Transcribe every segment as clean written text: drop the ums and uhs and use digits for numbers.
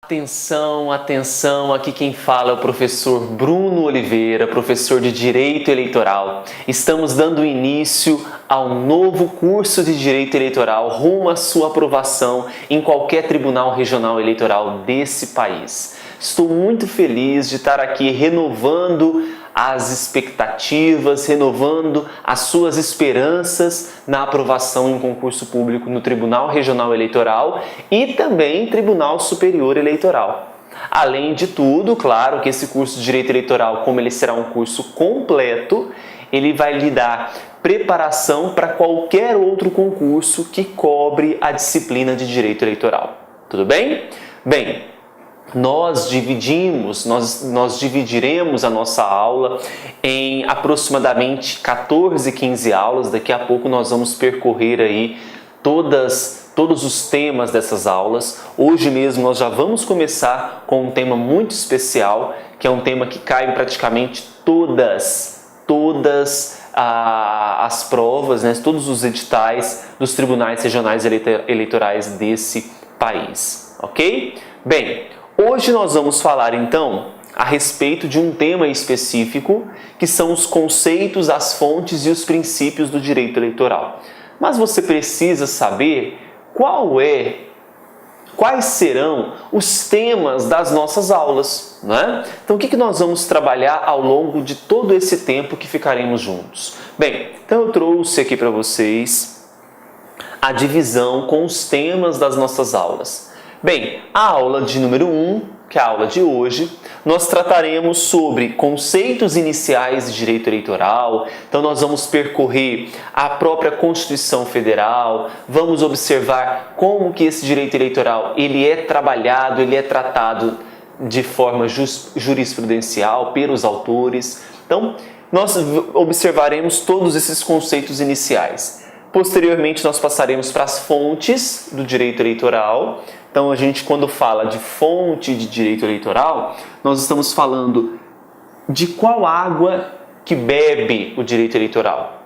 Atenção, atenção, aqui quem fala é o professor Bruno Oliveira, professor de Direito Eleitoral. Estamos dando início ao novo curso de Direito Eleitoral rumo à sua aprovação em qualquer tribunal regional eleitoral desse país. Estou muito feliz de estar aqui renovando as expectativas, renovando as suas esperanças na aprovação em concurso público no Tribunal Regional Eleitoral e também Tribunal Superior Eleitoral. Além de tudo, claro que esse curso de Direito Eleitoral, como ele será um curso completo, ele vai lhe dar preparação para qualquer outro concurso que cobre a disciplina de Direito Eleitoral. Tudo bem? Bem, nós dividiremos a nossa aula em aproximadamente 14, 15 aulas. Daqui a pouco nós vamos percorrer aí todos os temas dessas aulas. Hoje mesmo nós já vamos começar com um tema muito especial, que é um tema que cai em praticamente todas as provas, né, todos os editais dos tribunais regionais eleitorais desse país, ok? Bem, hoje nós vamos falar então a respeito de um tema específico, que são os conceitos, as fontes e os princípios do direito eleitoral. Mas você precisa saber quais serão os temas das nossas aulas, né? Então o que nós vamos trabalhar ao longo de todo esse tempo que ficaremos juntos? Bem, então eu trouxe aqui para vocês a divisão com os temas das nossas aulas. Bem, a aula de número 1, que é a aula de hoje, nós trataremos sobre conceitos iniciais de direito eleitoral. Então nós vamos percorrer a própria Constituição Federal, vamos observar como que esse direito eleitoral ele é trabalhado, ele é tratado de forma jurisprudencial pelos autores. Então nós observaremos todos esses conceitos iniciais. Posteriormente nós passaremos para as fontes do direito eleitoral. Então, a gente, quando fala de fonte de direito eleitoral, nós estamos falando de qual água que bebe o direito eleitoral,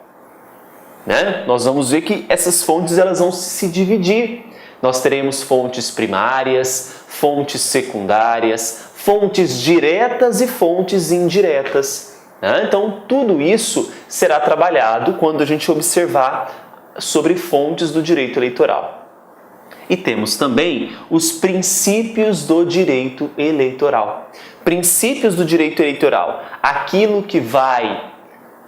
né? Nós vamos ver que essas fontes elas vão se dividir. Nós teremos fontes primárias, fontes secundárias, fontes diretas e fontes indiretas, né? Então, tudo isso será trabalhado quando a gente observar sobre fontes do direito eleitoral. E temos também os princípios do direito eleitoral. Princípios do direito eleitoral, aquilo que vai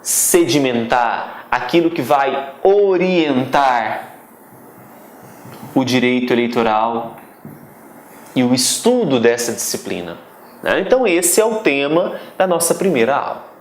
sedimentar, aquilo que vai orientar o direito eleitoral e o estudo dessa disciplina, né? Então esse é o tema da nossa primeira aula.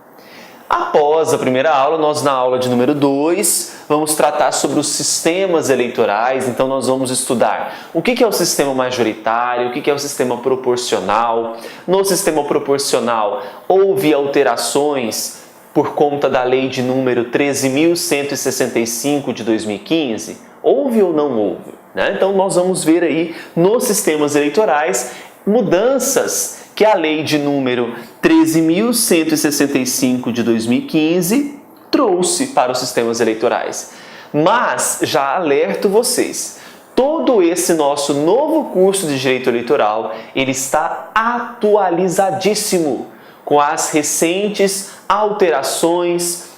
Após a primeira aula, nós na aula de número 2, vamos tratar sobre os sistemas eleitorais. Então nós vamos estudar o que é o sistema majoritário, o que é o sistema proporcional. No sistema proporcional, houve alterações por conta da lei de número 13.165 de 2015? Houve ou não houve, né? Então nós vamos ver aí nos sistemas eleitorais mudanças que a lei de número 13.165 de 2015 trouxe para os sistemas eleitorais. Mas já alerto vocês, todo esse nosso novo curso de Direito Eleitoral, ele está atualizadíssimo com as recentes alterações,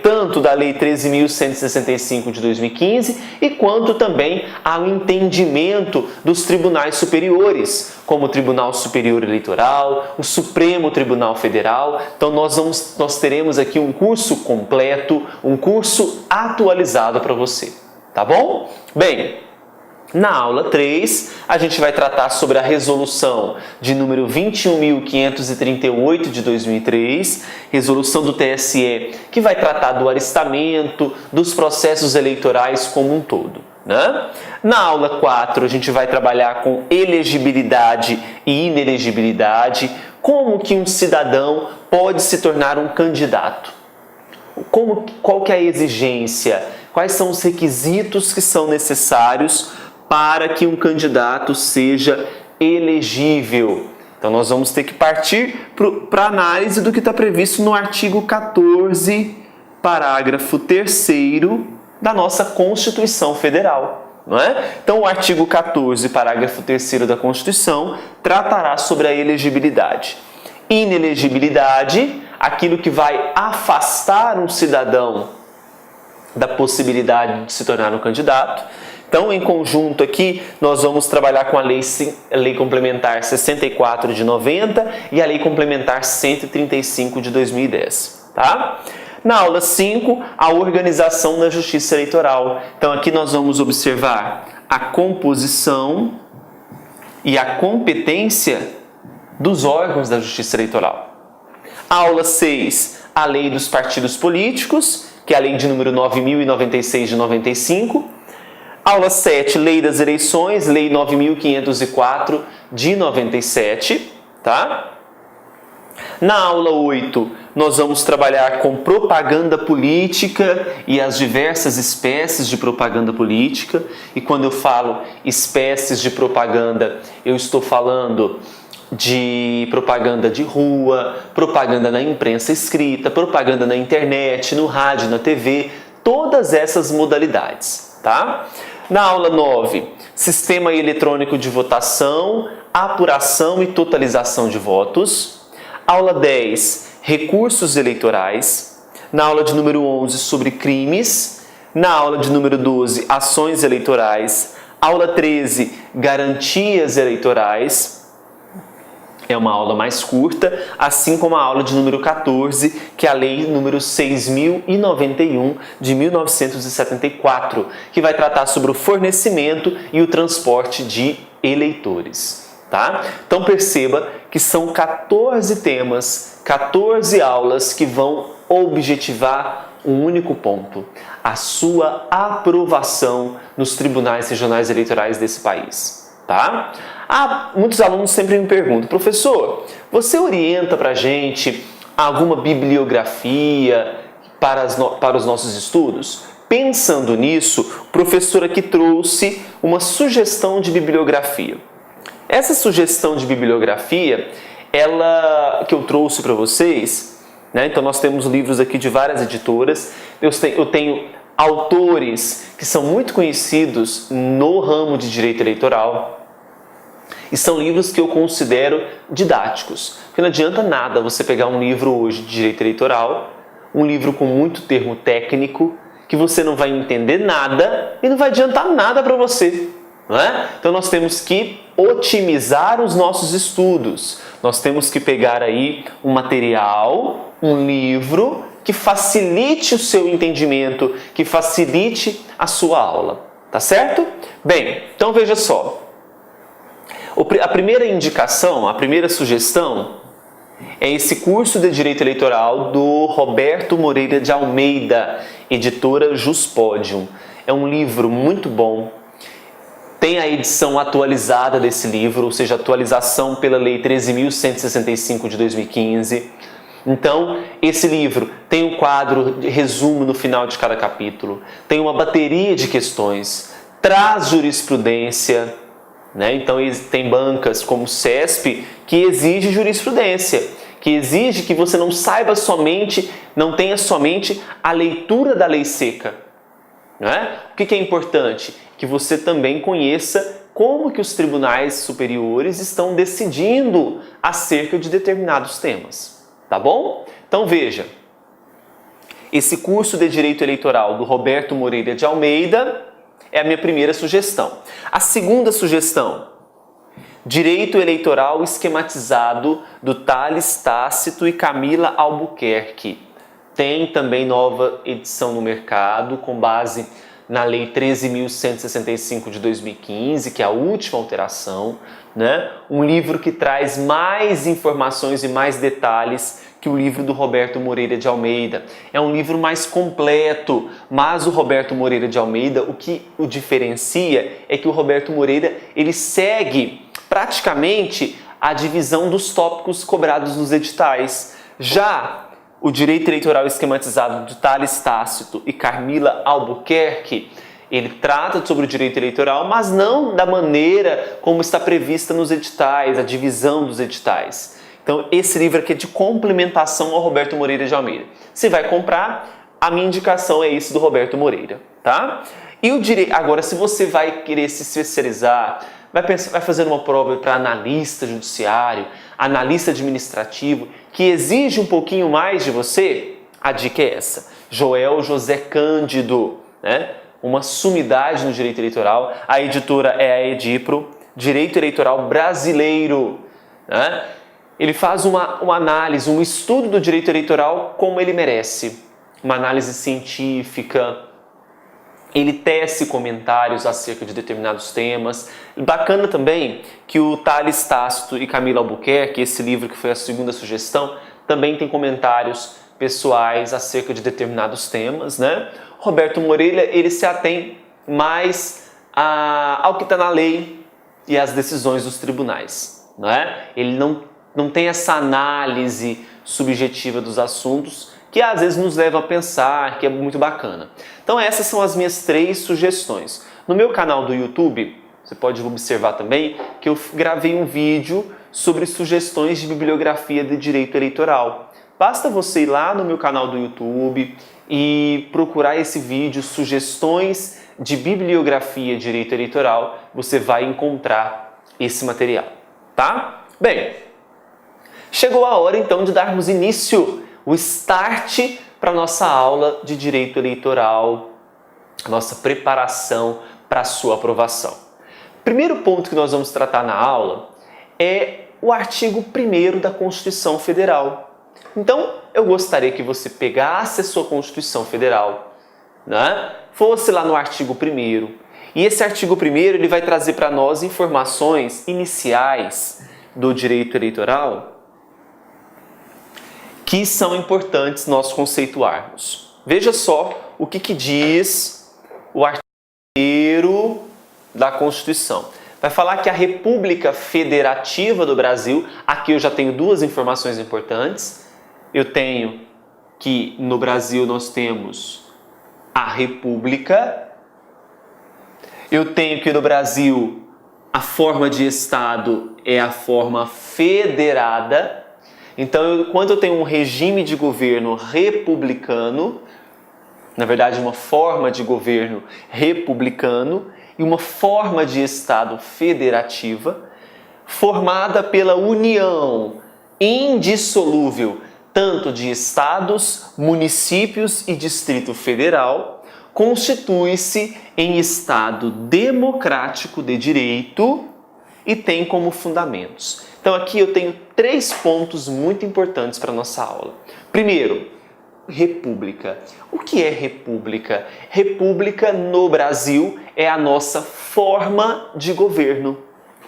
tanto da Lei 13.165 de 2015 e quanto também ao entendimento dos tribunais superiores, como o Tribunal Superior Eleitoral, o Supremo Tribunal Federal. Então nós teremos aqui um curso completo, um curso atualizado para você, tá bom? Bem, na aula 3, a gente vai tratar sobre a resolução de número 21.538 de 2003, resolução do TSE, que vai tratar do alistamento, dos processos eleitorais como um todo, né? Na aula 4, a gente vai trabalhar com elegibilidade e inelegibilidade, como que um cidadão pode se tornar um candidato, qual que é a exigência, quais são os requisitos que são necessários para que um candidato seja elegível. Então nós vamos ter que partir para a análise do que está previsto no artigo 14, parágrafo 3º da nossa Constituição Federal. não é? Então, o artigo 14, parágrafo 3º da Constituição, tratará sobre a elegibilidade. Inelegibilidade, aquilo que vai afastar um cidadão da possibilidade de se tornar um candidato. Então, em conjunto aqui, nós vamos trabalhar com a Lei Complementar 64 de 90 e a Lei Complementar 135 de 2010, tá? Na aula 5, a organização da Justiça Eleitoral. Então, aqui nós vamos observar a composição e a competência dos órgãos da Justiça Eleitoral. Aula 6, a Lei dos Partidos Políticos, que é a Lei de número 9.096 de 95. Aula 7, Lei das Eleições, Lei 9.504 de 97, tá? Na aula 8, nós vamos trabalhar com propaganda política e as diversas espécies de propaganda política. E quando eu falo espécies de propaganda, eu estou falando de propaganda de rua, propaganda na imprensa escrita, propaganda na internet, no rádio, na TV, todas essas modalidades, tá? Na aula 9, Sistema Eletrônico de Votação, Apuração e Totalização de Votos. Aula 10, Recursos Eleitorais. Na aula de número 11, sobre crimes. Na aula de número 12, Ações Eleitorais. Aula 13, Garantias Eleitorais. É uma aula mais curta, assim como a aula de número 14, que é a Lei número 6.091 de 1974, que vai tratar sobre o fornecimento e o transporte de eleitores, tá? Então perceba que são 14 temas, 14 aulas que vão objetivar um único ponto: a sua aprovação nos tribunais regionais eleitorais desse país, tá? Muitos alunos sempre me perguntam: professor, você orienta para a gente alguma bibliografia para os nossos estudos? Pensando nisso, o professor aqui trouxe uma sugestão de bibliografia. Essa sugestão de bibliografia, que eu trouxe para vocês, né? Então nós temos livros aqui de várias editoras. Eu tenho autores que são muito conhecidos no ramo de direito eleitoral. E são livros que eu considero didáticos. Porque não adianta nada você pegar um livro hoje de direito eleitoral, um livro com muito termo técnico, que você não vai entender nada e não vai adiantar nada para você, não é? Então nós temos que otimizar os nossos estudos. Nós temos que pegar aí um material, um livro que facilite o seu entendimento, que facilite a sua aula, tá certo? Bem, então veja só. A primeira indicação, a primeira sugestão é esse curso de Direito Eleitoral do Roberto Moreira de Almeida, editora Juspodium. É um livro muito bom. Tem a edição atualizada desse livro, ou seja, atualização pela Lei 13.165 de 2015. Então, esse livro tem um quadro de resumo no final de cada capítulo, tem uma bateria de questões, traz jurisprudência, né? Então tem bancas como o CESP que exige jurisprudência, que exige que você não tenha somente a leitura da lei seca, né? O que é importante? Que você também conheça como que os tribunais superiores estão decidindo acerca de determinados temas, tá bom? Então veja, esse curso de Direito Eleitoral do Roberto Moreira de Almeida é a minha primeira sugestão. A segunda sugestão: Direito Eleitoral Esquematizado, do Thales Tácito e Camila Albuquerque. Tem também nova edição no mercado, com base na Lei 13.165 de 2015, que é a última alteração, né? Um livro que traz mais informações e mais detalhes que o livro do Roberto Moreira de Almeida. É um livro mais completo, mas o Roberto Moreira de Almeida, o que o diferencia é que o Roberto Moreira, ele segue praticamente a divisão dos tópicos cobrados nos editais. Já o Direito Eleitoral Esquematizado do Thales Tácito e Camila Albuquerque, ele trata sobre o direito eleitoral, mas não da maneira como está prevista nos editais, a divisão dos editais. Então, esse livro aqui é de complementação ao Roberto Moreira de Almeida. Você vai comprar, a minha indicação é esse do Roberto Moreira, tá? Agora, se você vai querer se especializar, vai fazer uma prova para analista judiciário, analista administrativo, que exige um pouquinho mais de você, a dica é essa. Joel José Cândido, né? Uma sumidade no direito eleitoral. A editora é a Edipro, Direito Eleitoral Brasileiro, né? Ele faz uma análise, um estudo do direito eleitoral como ele merece. Uma análise científica, ele tece comentários acerca de determinados temas. Bacana também que o Thales Tácito e Camila Albuquerque, esse livro que foi a segunda sugestão, também tem comentários pessoais acerca de determinados temas, né? Roberto Moreira, ele se atém mais ao que está na lei e às decisões dos tribunais, não é? Ele não tem essa análise subjetiva dos assuntos que às vezes nos leva a pensar, que é muito bacana. Então essas são as minhas 3 sugestões. No meu canal do YouTube, você pode observar também que eu gravei um vídeo sobre sugestões de bibliografia de direito eleitoral. Basta você ir lá no meu canal do YouTube e procurar esse vídeo, sugestões de bibliografia de direito eleitoral, você vai encontrar esse material, tá? Bem, chegou a hora então de darmos início, o start para a nossa aula de direito eleitoral, nossa preparação para a sua aprovação. Primeiro ponto que nós vamos tratar na aula é o artigo 1º da Constituição Federal. Então, eu gostaria que você pegasse a sua Constituição Federal, né? Fosse lá no artigo 1º, e esse artigo 1º ele vai trazer para nós informações iniciais do direito eleitoral que são importantes nós conceituarmos. Veja só o que diz o artigo 1º da Constituição. Vai falar que a República Federativa do Brasil, aqui eu já tenho 2 informações importantes. Eu tenho que no Brasil nós temos a República. Eu tenho que no Brasil a forma de Estado é a forma federada. Então, quando eu tenho um regime de governo republicano, na verdade uma forma de governo republicano e uma forma de Estado federativa, formada pela união indissolúvel tanto de estados, municípios e Distrito Federal, constitui-se em Estado democrático de direito e tem como fundamentos. Então aqui eu tenho 3 pontos muito importantes para a nossa aula. Primeiro, república. O que é república? República no Brasil é a nossa forma de governo.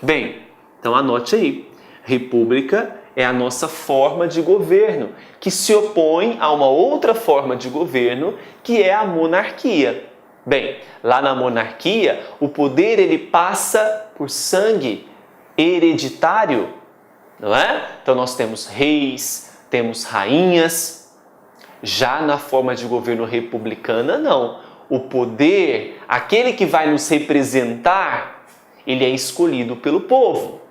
Bem, então anote aí. República é a nossa forma de governo, que se opõe a uma outra forma de governo, que é a monarquia. Bem, lá na monarquia, o poder ele passa por sangue hereditário, não é? Então nós temos reis, temos rainhas. Já na forma de governo republicana, não. O poder, aquele que vai nos representar, ele é escolhido pelo povo.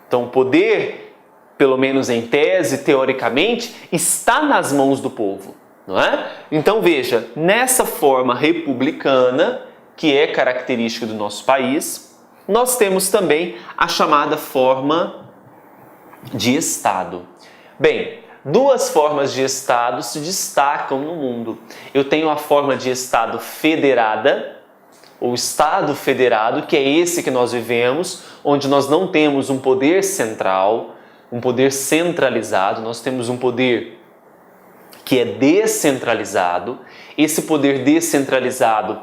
Então o poder, pelo menos em tese, teoricamente, está nas mãos do povo, não é? Então veja, nessa forma republicana, que é característica do nosso país, nós temos também a chamada forma de Estado. Bem, 2 formas de Estado se destacam no mundo. Eu tenho a forma de Estado federada, ou Estado federado, que é esse que nós vivemos, onde nós não temos um poder central, um poder centralizado, nós temos um poder que é descentralizado. Esse poder descentralizado,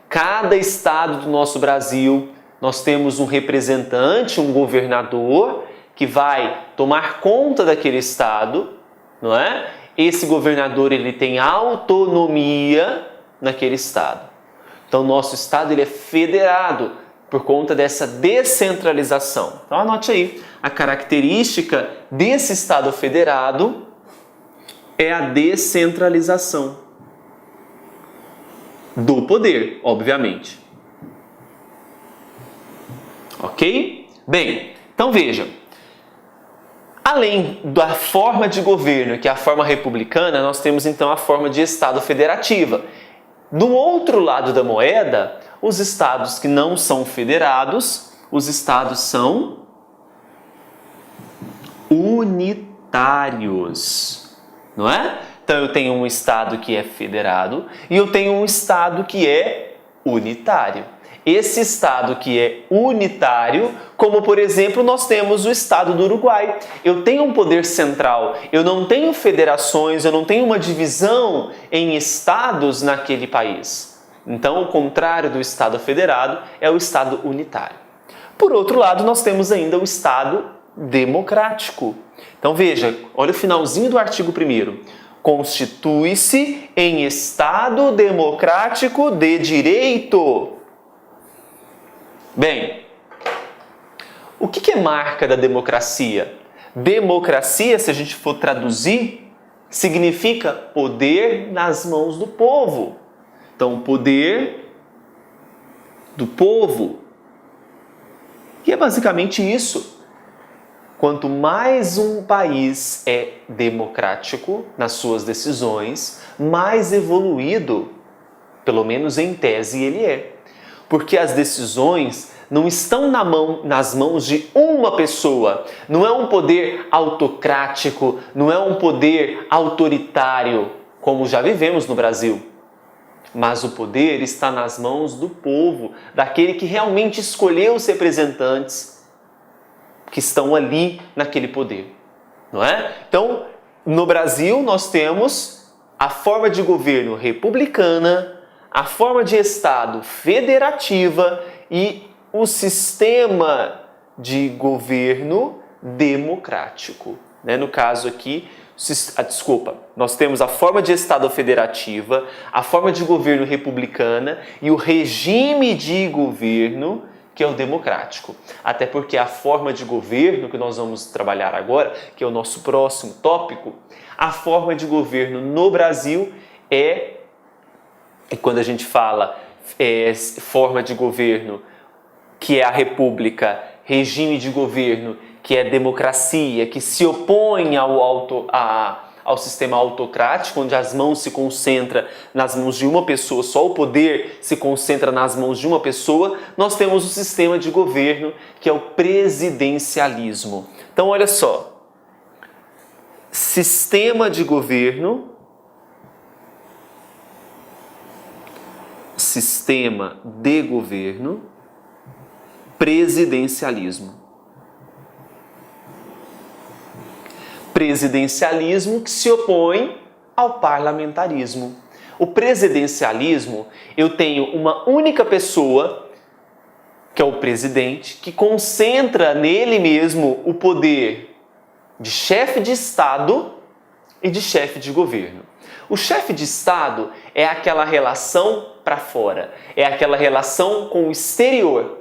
cada estado do nosso Brasil, nós temos um representante, um governador, que vai tomar conta daquele estado, não é? Esse governador ele tem autonomia naquele estado. Então, nosso estado ele é federado por conta dessa descentralização. Então, anote aí, a característica desse estado federado é a descentralização do poder, obviamente. Ok? Bem, então veja, além da forma de governo, que é a forma republicana, nós temos então a forma de Estado federativa. Do outro lado da moeda, os estados que não são federados, os estados são unitários, não é? Então eu tenho um estado que é federado e eu tenho um estado que é unitário. Esse estado que é unitário, como por exemplo nós temos o estado do Uruguai. Eu tenho um poder central, eu não tenho federações, eu não tenho uma divisão em estados naquele país. Então o contrário do estado federado é o estado unitário. Por outro lado, nós temos ainda o estado democrático. Então veja, olha o finalzinho do artigo 1º. Constitui-se em estado democrático de direito. Bem, o que é marca da democracia? Democracia, se a gente for traduzir, significa poder nas mãos do povo. Então, poder do povo. E é basicamente isso. Quanto mais um país é democrático nas suas decisões, mais evoluído, pelo menos em tese, ele é. Porque as decisões não estão nas mãos de uma pessoa. Não é um poder autocrático, não é um poder autoritário, como já vivemos no Brasil. Mas o poder está nas mãos do povo, daquele que realmente escolheu os representantes que estão ali naquele poder, não é? Então, no Brasil nós temos a forma de governo republicana, a forma de Estado federativa e o sistema de governo democrático. Né? No caso aqui, nós temos a forma de Estado federativa, a forma de governo republicana e o regime de governo que é o democrático. Até porque a forma de governo que nós vamos trabalhar agora, que é o nosso próximo tópico, a forma de governo no Brasil e quando a gente fala forma de governo, que é a república, regime de governo, que é democracia, que se opõe ao sistema autocrático, onde as mãos se concentram nas mãos de uma pessoa, só o poder se concentra nas mãos de uma pessoa, nós temos o sistema de governo, que é o presidencialismo. Então, olha só, sistema de governo, sistema de governo, presidencialismo. Presidencialismo que se opõe ao parlamentarismo. O presidencialismo, eu tenho uma única pessoa, que é o presidente, que concentra nele mesmo o poder de chefe de Estado e de chefe de governo. O chefe de Estado é aquela relação para fora, é aquela relação com o exterior.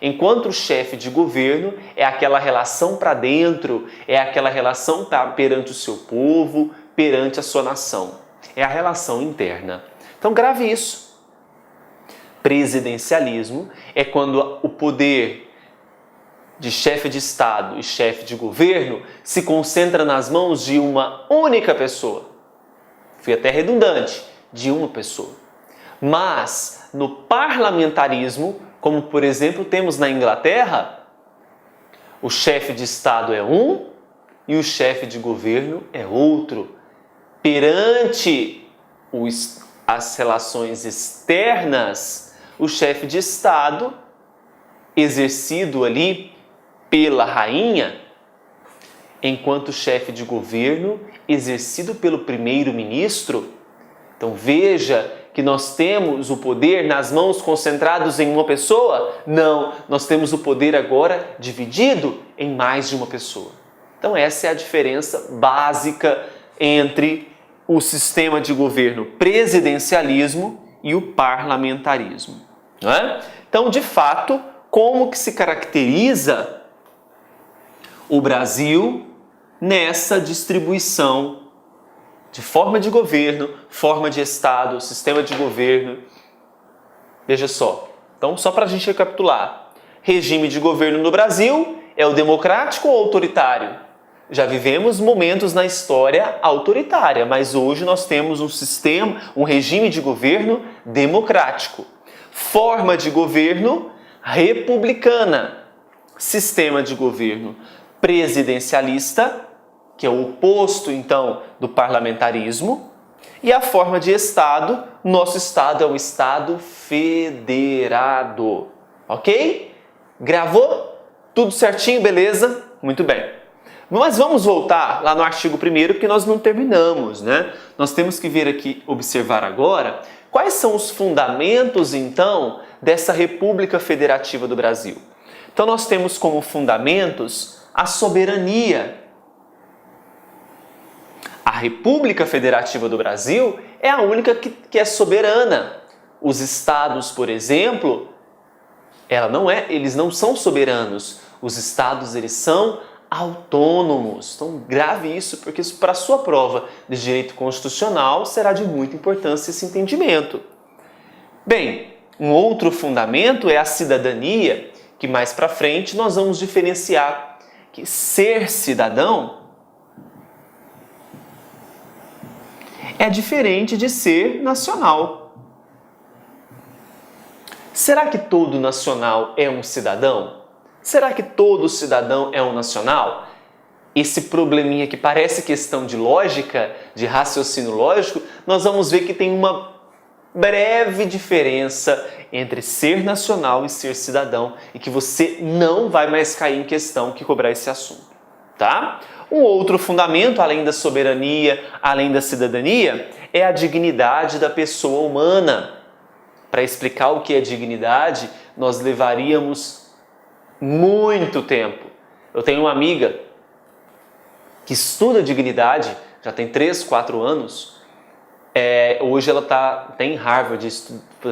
Enquanto o chefe de governo é aquela relação para dentro, é aquela relação perante o seu povo, perante a sua nação. É a relação interna. Então grave isso. Presidencialismo é quando o poder de chefe de Estado e chefe de governo se concentra nas mãos de uma única pessoa. Fui até redundante, de uma pessoa. Mas no parlamentarismo, como por exemplo temos na Inglaterra, o chefe de Estado é um e o chefe de governo é outro. Perante as relações externas, o chefe de Estado, exercido ali pela rainha, enquanto o chefe de governo, exercido pelo primeiro-ministro. Então veja que nós temos o poder nas mãos concentrados em uma pessoa? Não, nós temos o poder agora dividido em mais de uma pessoa. Então essa é a diferença básica entre o sistema de governo presidencialismo e o parlamentarismo. Não é? Então, de fato, como que se caracteriza o Brasil nessa distribuição de forma de governo, forma de Estado, sistema de governo? Veja só. Então, só para a gente recapitular. Regime de governo no Brasil é o democrático ou autoritário? Já vivemos momentos na história autoritária, mas hoje nós temos um sistema, um regime de governo democrático. Forma de governo republicana. Sistema de governo presidencialista, que é o oposto, então, do parlamentarismo. E a forma de Estado, nosso Estado é um Estado federado. Ok? Gravou? Tudo certinho, beleza? Muito bem. Mas vamos voltar lá no artigo 1º, porque nós não terminamos, né? Nós temos que vir aqui observar agora quais são os fundamentos, então, dessa República Federativa do Brasil. Então, nós temos como fundamentos a soberania. A República Federativa do Brasil é a única que é soberana. Os estados, por exemplo, eles não são soberanos. Os estados, eles são autônomos. Então, grave isso, porque isso, para a sua prova de direito constitucional, será de muita importância esse entendimento. Bem, um outro fundamento é a cidadania, que mais para frente nós vamos diferenciar que ser cidadão é diferente de ser nacional. Será que todo nacional é um cidadão? Será que todo cidadão é um nacional? Esse probleminha que parece questão de lógica, de raciocínio lógico, nós vamos ver que tem uma breve diferença entre ser nacional e ser cidadão e que você não vai mais cair em questão que cobrar esse assunto, tá? Um outro fundamento, além da soberania, além da cidadania, é a dignidade da pessoa humana. Para explicar o que é dignidade, nós levaríamos muito tempo. Eu tenho uma amiga que estuda dignidade, já tem 3, 4 anos. Hoje ela está em Harvard,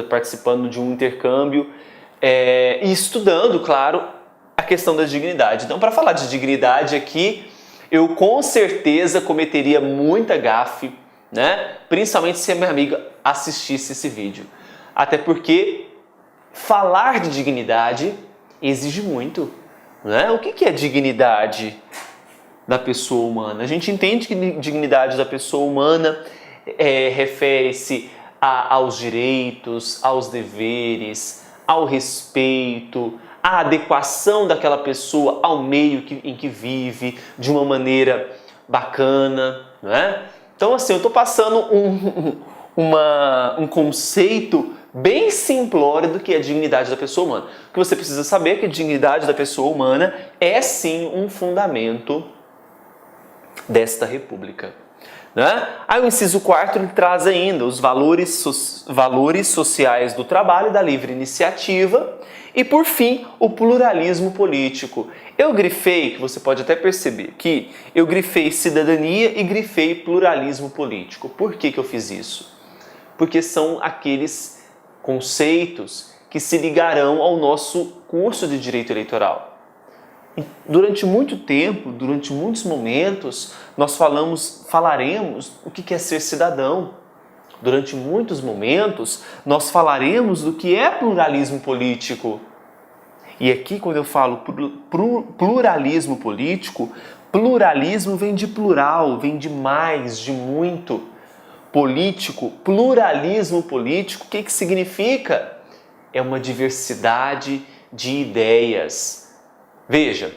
participando de um intercâmbio e estudando, claro, a questão da dignidade. Então, para falar de dignidade aqui, eu com certeza cometeria muita gafe, né? Principalmente se a minha amiga assistisse esse vídeo. Até porque falar de dignidade exige muito, né? O que é dignidade da pessoa humana? A gente entende que dignidade da pessoa humana refere-se aos direitos, aos deveres, ao respeito, à adequação daquela pessoa ao meio em que vive de uma maneira bacana, né? Então, assim, eu estou passando um conceito bem simplório do que é a dignidade da pessoa humana. O que você precisa saber é que a dignidade da pessoa humana é sim um fundamento desta república, né? Aí o inciso 4 ele traz ainda os valores sociais do trabalho e da livre iniciativa e, por fim, o pluralismo político. Eu grifei, que você pode até perceber, que eu grifei cidadania e grifei pluralismo político. Por que eu fiz isso? Porque são aqueles conceitos que se ligarão ao nosso curso de Direito Eleitoral. Durante muito tempo, durante muitos momentos, nós falaremos o que é ser cidadão. Durante muitos momentos, nós falaremos do que é pluralismo político. E aqui, quando eu falo pluralismo político, pluralismo vem de plural, vem de mais, de muito. Político, pluralismo político, o que significa? É uma diversidade de ideias. Veja,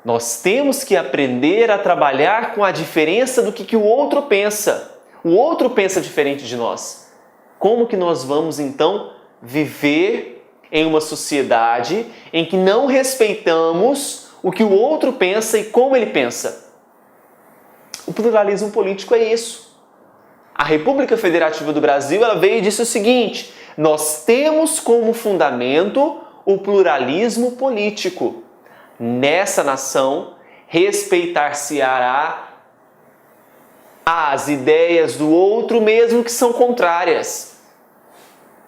nós temos que aprender a trabalhar com a diferença do que o outro pensa. O outro pensa diferente de nós. Como que nós vamos, então, viver em uma sociedade em que não respeitamos o que o outro pensa e como ele pensa? O pluralismo político é isso. A República Federativa do Brasil ela veio e disse o seguinte: nós temos como fundamento o pluralismo político. Nessa nação, respeitar-se-á as ideias do outro, mesmo que são contrárias.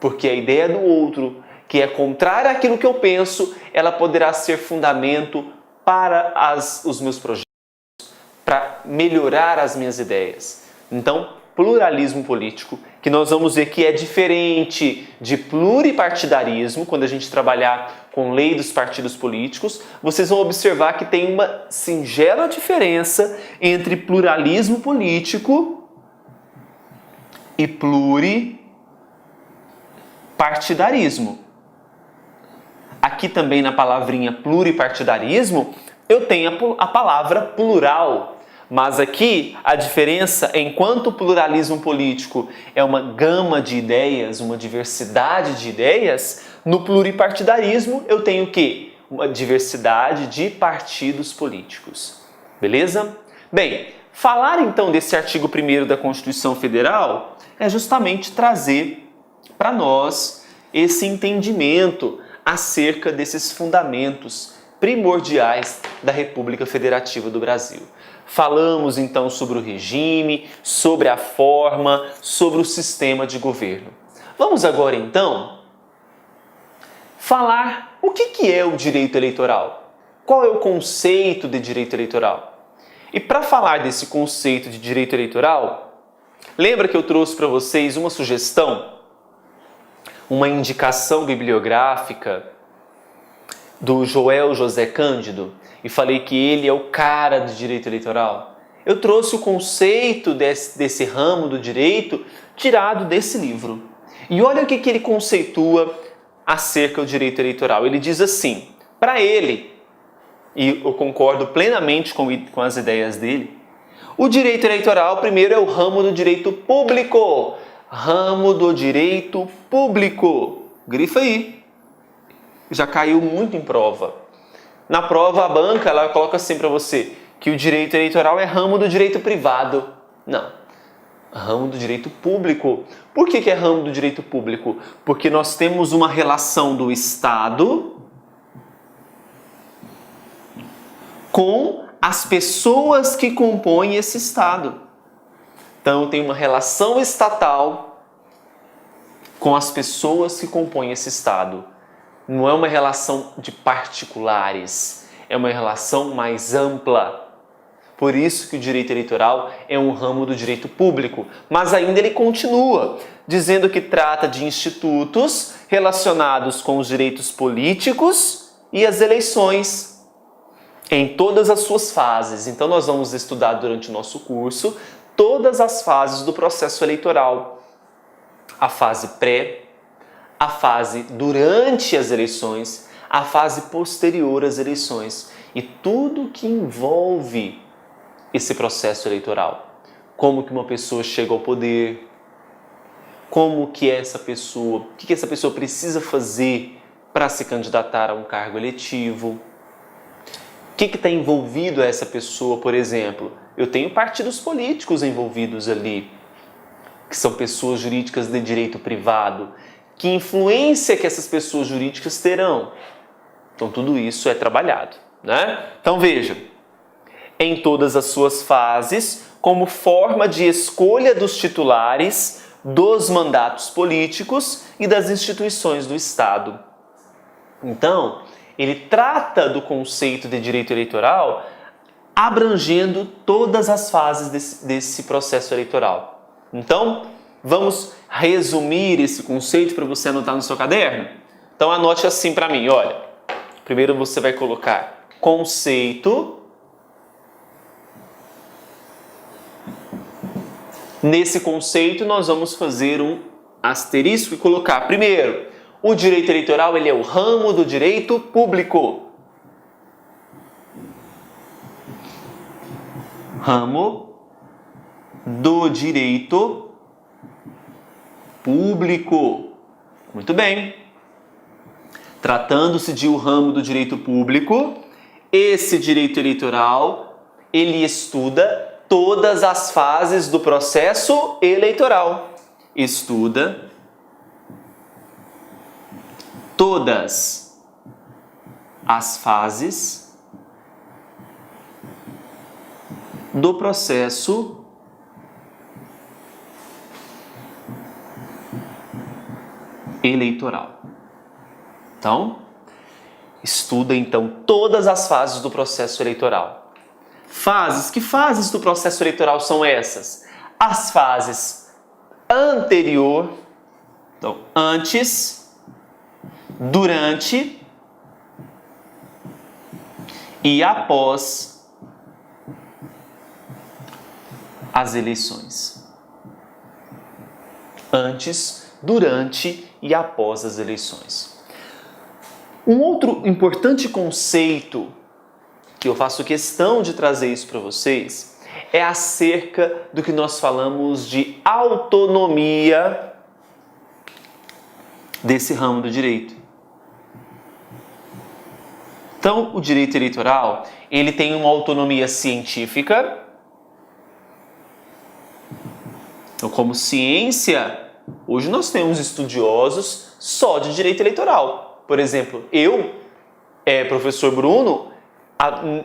Porque a ideia do outro, que é contrária àquilo que eu penso, ela poderá ser fundamento para os meus projetos, para melhorar as minhas ideias. Então, pluralismo político, que nós vamos ver que é diferente de pluripartidarismo, quando a gente trabalhar com lei dos partidos políticos, vocês vão observar que tem uma singela diferença entre pluralismo político e pluripartidarismo. Aqui também na palavrinha pluripartidarismo, eu tenho a palavra plural. Mas aqui a diferença, enquanto o pluralismo político é uma gama de ideias, uma diversidade de ideias, no pluripartidarismo eu tenho o quê? Uma diversidade de partidos políticos. Beleza? Bem, falar então desse artigo 1º da Constituição Federal é justamente trazer para nós esse entendimento acerca desses fundamentos primordiais da República Federativa do Brasil. Falamos então sobre o regime, sobre a forma, sobre o sistema de governo. Vamos agora então falar o que é o direito eleitoral. Qual é o conceito de direito eleitoral? E para falar desse conceito de direito eleitoral, lembra que eu trouxe para vocês uma sugestão, uma indicação bibliográfica do Joel José Cândido? E falei que ele é o cara do direito eleitoral. Eu trouxe o conceito desse ramo do direito tirado desse livro. E olha o que ele conceitua acerca do direito eleitoral. Ele diz assim, para ele, e eu concordo plenamente com as ideias dele, o direito eleitoral, primeiro, é o ramo do direito público. Ramo do direito público. Grifa aí. Já caiu muito em prova. Na prova, a banca ela coloca assim para você que o direito eleitoral é ramo do direito privado. Não. Ramo do direito público. Por que é ramo do direito público? Porque nós temos uma relação do Estado com as pessoas que compõem esse Estado. Então, tem uma relação estatal com as pessoas que compõem esse Estado. Não é uma relação de particulares, é uma relação mais ampla. Por isso que o direito eleitoral é um ramo do direito público. Mas ainda ele continua, dizendo que trata de institutos relacionados com os direitos políticos e as eleições, em todas as suas fases. Então nós vamos estudar durante o nosso curso todas as fases do processo eleitoral. A fase pré, a fase durante as eleições, a fase posterior às eleições e tudo que envolve esse processo eleitoral. Como que uma pessoa chega ao poder, como que essa pessoa, o que essa pessoa precisa fazer para se candidatar a um cargo eletivo, o que está envolvido essa pessoa, por exemplo. Eu tenho partidos políticos envolvidos ali, que são pessoas jurídicas de direito privado. Que influência que essas pessoas jurídicas terão? Então tudo isso é trabalhado, né? Então veja, em todas as suas fases, como forma de escolha dos titulares, dos mandatos políticos e das instituições do Estado. Então, ele trata do conceito de direito eleitoral abrangendo todas as fases desse processo eleitoral. Então, vamos resumir esse conceito para você anotar no seu caderno? Então anote assim para mim, olha. Primeiro você vai colocar conceito. Nesse conceito nós vamos fazer um asterisco e colocar, primeiro, o direito eleitoral ele é o ramo do direito público. Ramo do direito público. Muito bem. Tratando-se de um ramo do direito público, esse direito eleitoral, ele estuda todas as fases do processo eleitoral. Estuda todas as fases do processo eleitoral. Então, estuda então todas as fases do processo eleitoral. Fases, que fases do processo eleitoral são essas? As fases anterior, então antes, durante e após as eleições. Antes, durante e após as eleições. Um outro importante conceito que eu faço questão de trazer isso para vocês é acerca do que nós falamos de autonomia desse ramo do direito. Então, o direito eleitoral, ele tem uma autonomia científica. Então, como ciência, hoje nós temos estudiosos só de direito eleitoral. Por exemplo, eu, professor Bruno,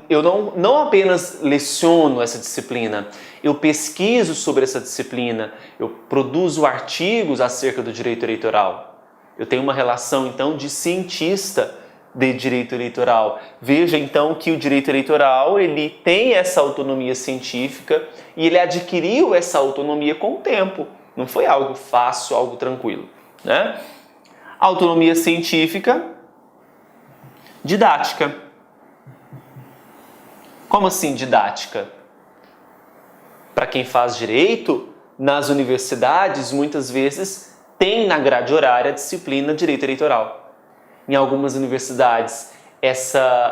eu não apenas leciono essa disciplina, eu pesquiso sobre essa disciplina, eu produzo artigos acerca do direito eleitoral. Eu tenho uma relação, então, de cientista de direito eleitoral. Veja, então, que o direito eleitoral ele tem essa autonomia científica e ele adquiriu essa autonomia com o tempo. Não foi algo fácil, algo tranquilo, né? Autonomia científica, didática. Como assim didática? Para quem faz direito, nas universidades, muitas vezes, tem na grade horária a disciplina Direito Eleitoral. Em algumas universidades,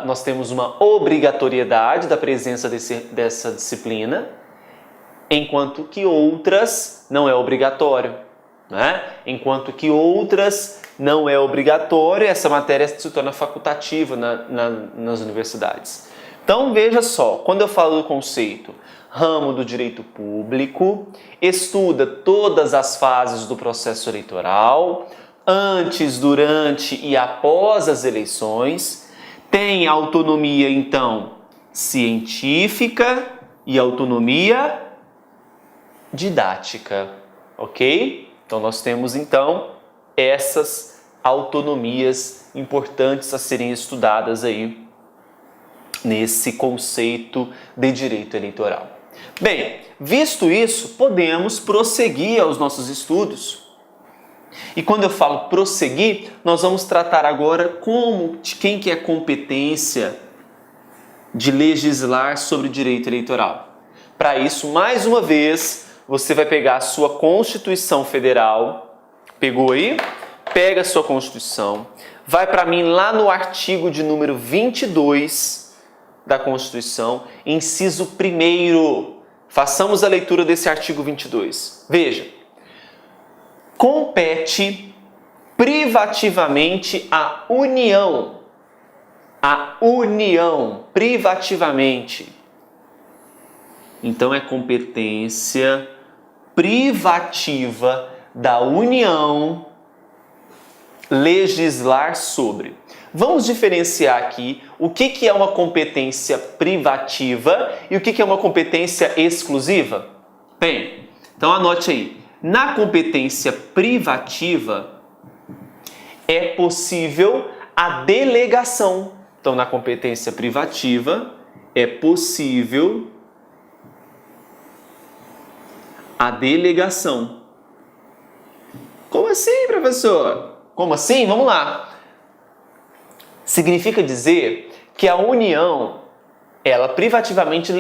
nós temos uma obrigatoriedade da presença dessa disciplina, enquanto que outras não é obrigatório, né? Enquanto que outras não é obrigatório, essa matéria se torna facultativa nas universidades. Então, veja só, quando eu falo do conceito ramo do direito público, estuda todas as fases do processo eleitoral, antes, durante e após as eleições, tem autonomia, então, científica e autonomia didática, ok? Então, nós temos, então, essas autonomias importantes a serem estudadas aí nesse conceito de direito eleitoral. Bem, visto isso, podemos prosseguir aos nossos estudos. E quando eu falo prosseguir, nós vamos tratar agora de quem que é competência de legislar sobre direito eleitoral. Para isso, mais uma vez, você vai pegar a sua Constituição Federal. Pegou aí? Pega a sua Constituição. Vai para mim lá no artigo de número 22 da Constituição, inciso 1º. Façamos a leitura desse artigo 22. Veja. Compete privativamente à União. A União, privativamente. Então, é competência privativa da União legislar sobre. Vamos diferenciar aqui o que é uma competência privativa e o que é uma competência exclusiva. Bem, então anote aí. Na competência privativa, é possível a delegação. Então, na competência privativa, é possível a delegação. Como assim, professor? Como assim? Vamos lá. Significa dizer que a União, ela privativamente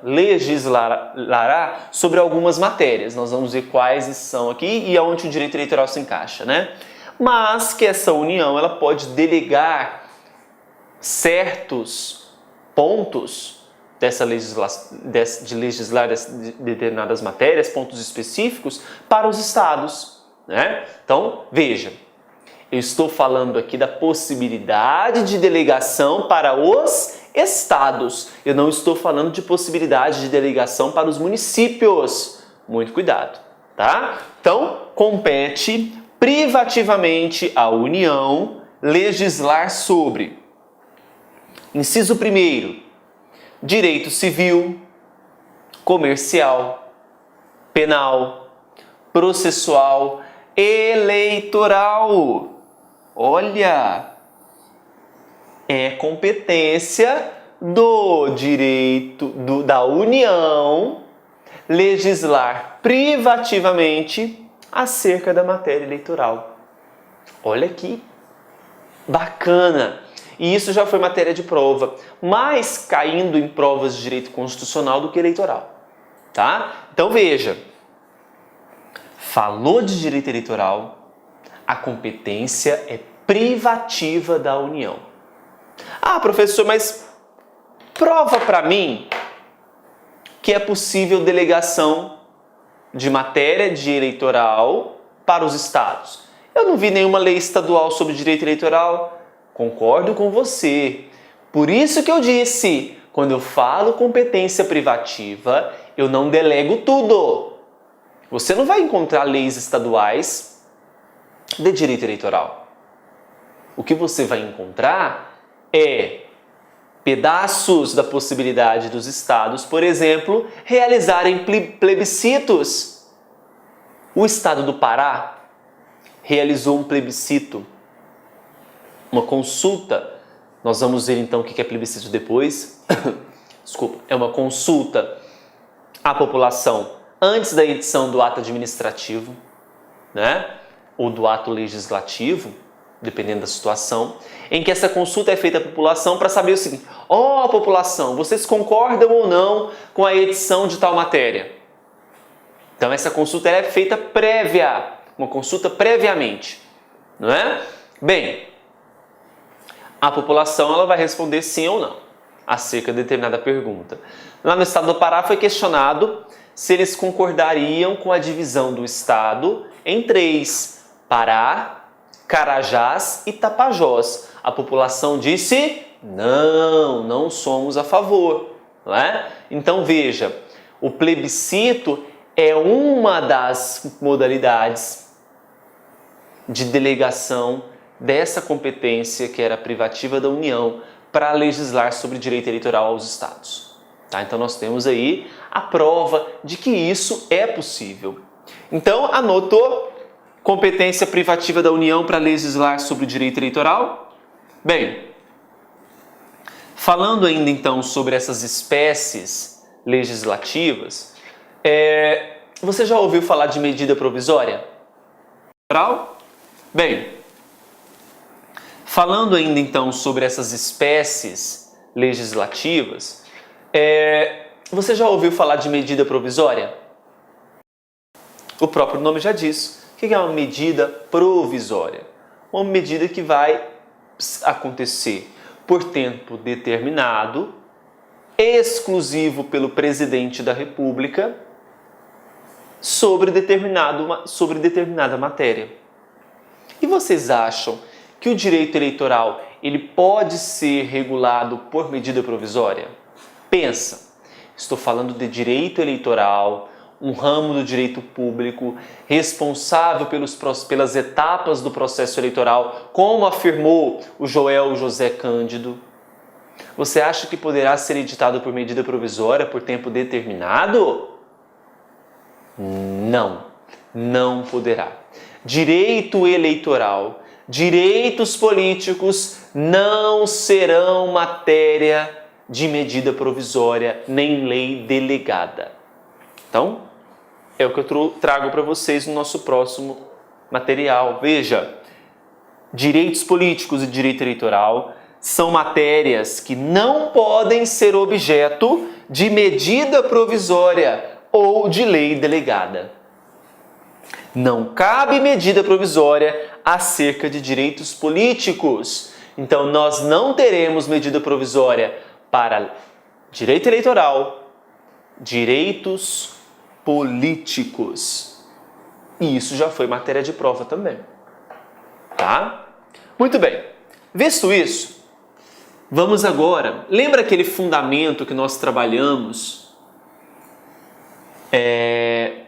legislará sobre algumas matérias. Nós vamos ver quais são aqui e aonde o direito eleitoral se encaixa, né? Mas que essa União, ela pode delegar certos pontos de legislar determinadas matérias, pontos específicos, para os estados, né? Então, veja, eu estou falando aqui da possibilidade de delegação para os estados. Eu não estou falando de possibilidade de delegação para os municípios. Muito cuidado, tá? Então, compete privativamente à União legislar sobre. Inciso 1º, direito civil, comercial, penal, processual, eleitoral. Olha, é competência do direito da União legislar privativamente acerca da matéria eleitoral. Olha que bacana! E isso já foi matéria de prova, mais caindo em provas de direito constitucional do que eleitoral, tá? Então veja, falou de direito eleitoral, a competência é privativa da União. Ah, professor, mas prova para mim que é possível delegação de matéria de eleitoral para os estados. Eu não vi nenhuma lei estadual sobre direito eleitoral. Concordo com você. Por isso que eu disse, quando eu falo competência privativa, eu não delego tudo. Você não vai encontrar leis estaduais de direito eleitoral. O que você vai encontrar é pedaços da possibilidade dos estados, por exemplo, realizarem plebiscitos. O estado do Pará realizou um plebiscito, uma consulta. Nós vamos ver então o que é plebiscito depois. Desculpa, é uma consulta à população antes da edição do ato administrativo, né? Ou do ato legislativo, dependendo da situação, em que essa consulta é feita à população para saber o seguinte: ó, população, vocês concordam ou não com a edição de tal matéria? Então essa consulta é feita prévia, uma consulta previamente, não é? Bem, a população ela vai responder sim ou não acerca de determinada pergunta. Lá no estado do Pará foi questionado se eles concordariam com a divisão do estado em 3: Pará, Carajás e Tapajós. A população disse: não, não somos a favor, não é? Então veja, o plebiscito é uma das modalidades de delegação dessa competência que era privativa da União para legislar sobre direito eleitoral aos estados. Tá? Então nós temos aí a prova de que isso é possível. Então anotou? Competência privativa da União para legislar sobre o direito eleitoral? Bem, falando ainda então sobre essas espécies legislativas, você já ouviu falar de medida provisória? Bem, falando ainda então sobre essas espécies legislativas, você já ouviu falar de medida provisória? O próprio nome já diz. O que é uma medida provisória? Uma medida que vai acontecer por tempo determinado, exclusivo pelo presidente da República, sobre determinada matéria. E vocês acham que o direito eleitoral ele pode ser regulado por medida provisória? Pensa, estou falando de direito eleitoral, um ramo do direito público, responsável pelas etapas do processo eleitoral, como afirmou o Joel José Cândido. Você acha que poderá ser editado por medida provisória por tempo determinado? Não, não poderá. Direito eleitoral, direitos políticos não serão matéria de medida provisória nem lei delegada. Então, é o que eu trago para vocês no nosso próximo material. Veja, direitos políticos e direito eleitoral são matérias que não podem ser objeto de medida provisória ou de lei delegada. Não cabe medida provisória acerca de direitos políticos. Então, nós não teremos medida provisória para direito eleitoral, direitos políticos. E isso já foi matéria de prova também. Tá? Muito bem. Visto isso, vamos agora... Lembra aquele fundamento que nós trabalhamos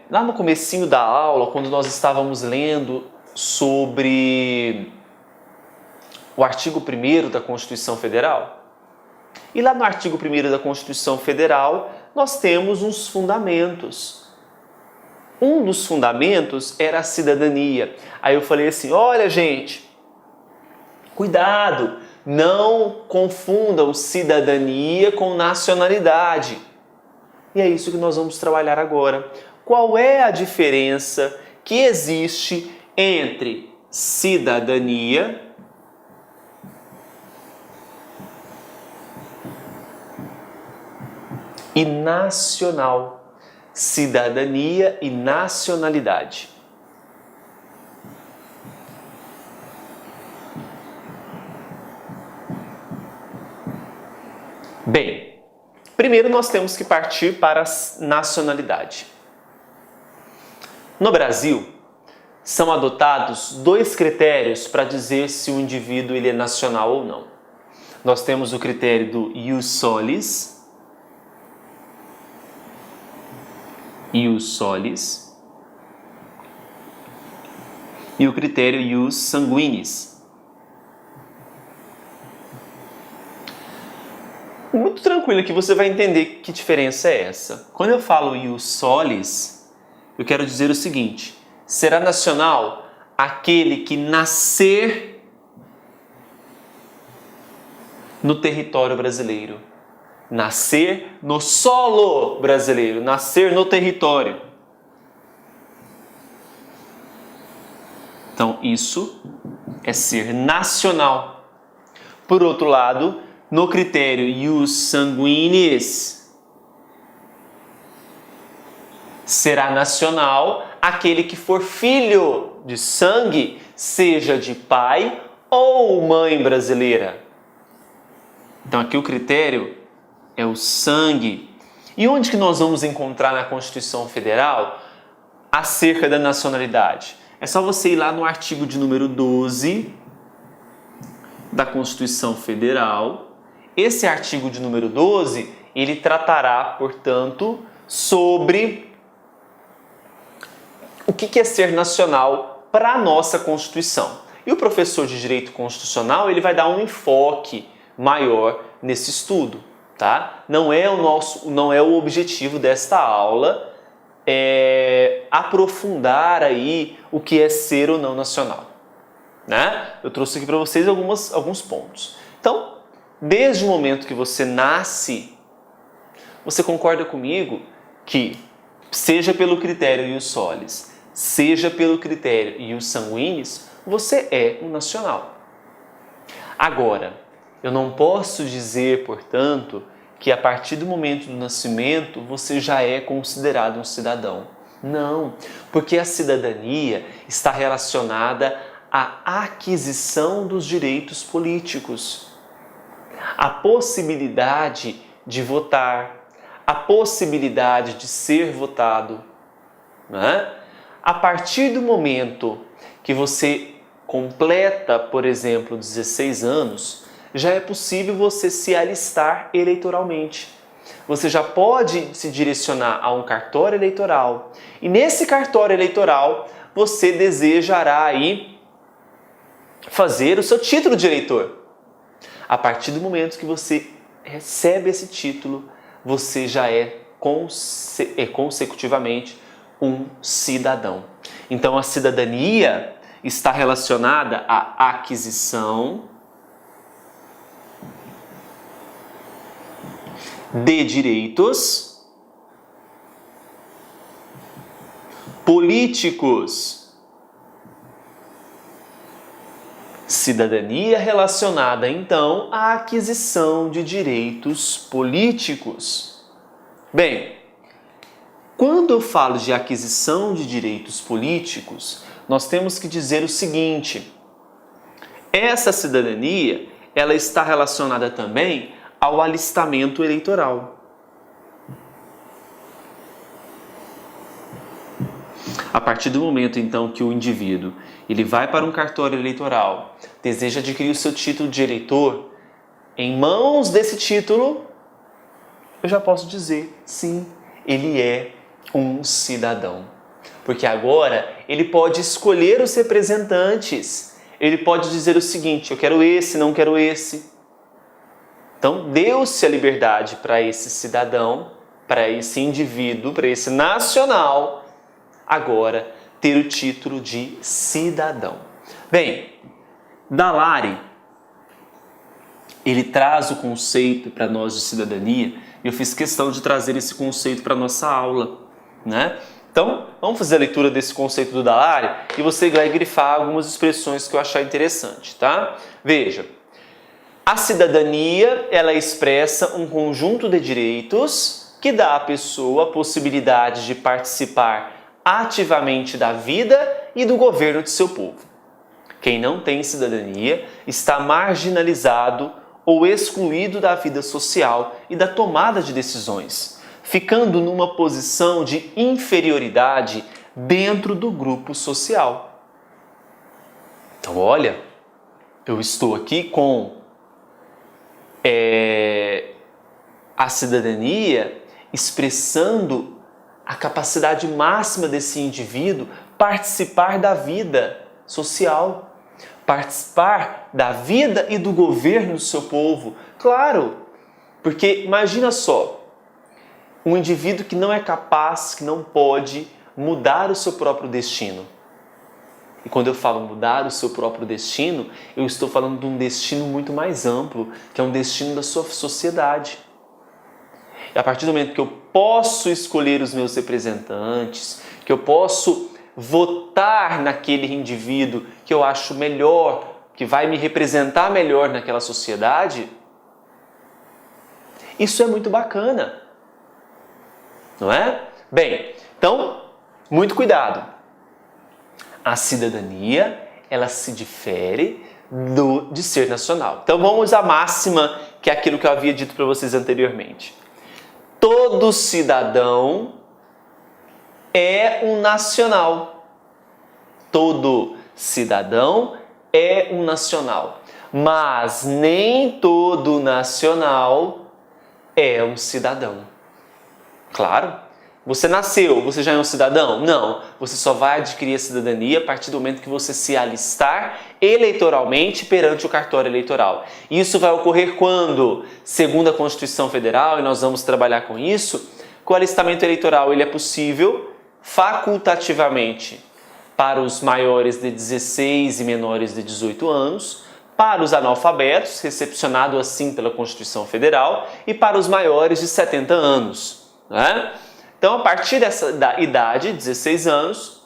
lá no comecinho da aula, quando nós estávamos lendo sobre o artigo 1º da Constituição Federal? E lá no artigo 1º da Constituição Federal, nós temos uns fundamentos. Um dos fundamentos era a cidadania. Aí eu falei assim, olha gente, cuidado, não confundam cidadania com nacionalidade. E é isso que nós vamos trabalhar agora. Qual é a diferença que existe entre cidadania e nacional. Cidadania e nacionalidade. Bem, primeiro nós temos que partir para a nacionalidade. No Brasil, são adotados 2 critérios para dizer se o indivíduo ele é nacional ou não. Nós temos o critério do ius solis, e o critério ius sanguinis. Muito tranquilo que você vai entender que diferença é essa. Quando eu falo ius solis, eu quero dizer o seguinte: será nacional aquele que nascer no território brasileiro, nascer no solo brasileiro, nascer no território. Então, isso é ser nacional. Por outro lado, no critério ius sanguinis, será nacional aquele que for filho de sangue, seja de pai ou mãe brasileira. Então aqui o critério é o sangue. E onde que nós vamos encontrar na Constituição Federal acerca da nacionalidade? É só você ir lá no artigo de número 12 da Constituição Federal. Esse artigo de número 12, ele tratará, portanto, sobre o que é ser nacional para a nossa Constituição. E o professor de Direito Constitucional, ele vai dar um enfoque maior nesse estudo, tá? Não é o objetivo desta aula aprofundar aí o que é ser ou não nacional, né? Eu trouxe aqui para vocês alguns pontos. Então, desde o momento que você nasce, você concorda comigo que, seja pelo critério ius solis, seja pelo critério ius sanguinis, você é um nacional. Agora, eu não posso dizer, portanto, que a partir do momento do nascimento você já é considerado um cidadão. Não, porque a cidadania está relacionada à aquisição dos direitos políticos, a possibilidade de votar, a possibilidade de ser votado, né? A partir do momento que você completa, por exemplo, 16 anos, já é possível você se alistar eleitoralmente. Você já pode se direcionar a um cartório eleitoral e nesse cartório eleitoral você desejará aí fazer o seu título de eleitor. A partir do momento que você recebe esse título, você já é consecutivamente um cidadão. Então a cidadania está relacionada à aquisição de direitos políticos. Cidadania relacionada, então, à aquisição de direitos políticos. Bem, quando eu falo de aquisição de direitos políticos, nós temos que dizer o seguinte: essa cidadania, ela está relacionada também ao alistamento eleitoral. A partir do momento, então, que o indivíduo ele vai para um cartório eleitoral, deseja adquirir o seu título de eleitor, em mãos desse título, eu já posso dizer, sim, ele é um cidadão. Porque agora ele pode escolher os representantes, ele pode dizer o seguinte: eu quero esse, não quero esse. Então, deu-se a liberdade para esse cidadão, para esse indivíduo, para esse nacional, agora ter o título de cidadão. Bem, Dallaire, ele traz o conceito para nós de cidadania, e eu fiz questão de trazer esse conceito para a nossa aula, né? Então, vamos fazer a leitura desse conceito do Dallaire e você vai grifar algumas expressões que eu achar interessante, tá? Veja. A cidadania, ela expressa um conjunto de direitos que dá à pessoa a possibilidade de participar ativamente da vida e do governo de seu povo. Quem não tem cidadania está marginalizado ou excluído da vida social e da tomada de decisões, ficando numa posição de inferioridade dentro do grupo social. Então, olha, eu estou aqui com a cidadania expressando a capacidade máxima desse indivíduo participar da vida social, participar da vida e do governo do seu povo. Claro, porque imagina só, um indivíduo que não é capaz, que não pode mudar o seu próprio destino. E quando eu falo mudar o seu próprio destino, eu estou falando de um destino muito mais amplo, que é um destino da sua sociedade. E a partir do momento que eu posso escolher os meus representantes, que eu posso votar naquele indivíduo que eu acho melhor, que vai me representar melhor naquela sociedade, isso é muito bacana, não é? Bem, então, muito cuidado. A cidadania, ela se difere de ser nacional. Então vamos à máxima, que é aquilo que eu havia dito para vocês anteriormente. Todo cidadão é um nacional. Todo cidadão é um nacional. Mas nem todo nacional é um cidadão. Claro. Você nasceu, você já é um cidadão? Não. Você só vai adquirir a cidadania a partir do momento que você se alistar eleitoralmente perante o cartório eleitoral. Isso vai ocorrer quando? Segundo a Constituição Federal, e nós vamos trabalhar com isso, que o alistamento eleitoral ele é possível facultativamente para os maiores de 16 e menores de 18 anos, para os analfabetos, recepcionado assim pela Constituição Federal, e para os maiores de 70 anos, né? Então, a partir da idade, 16 anos,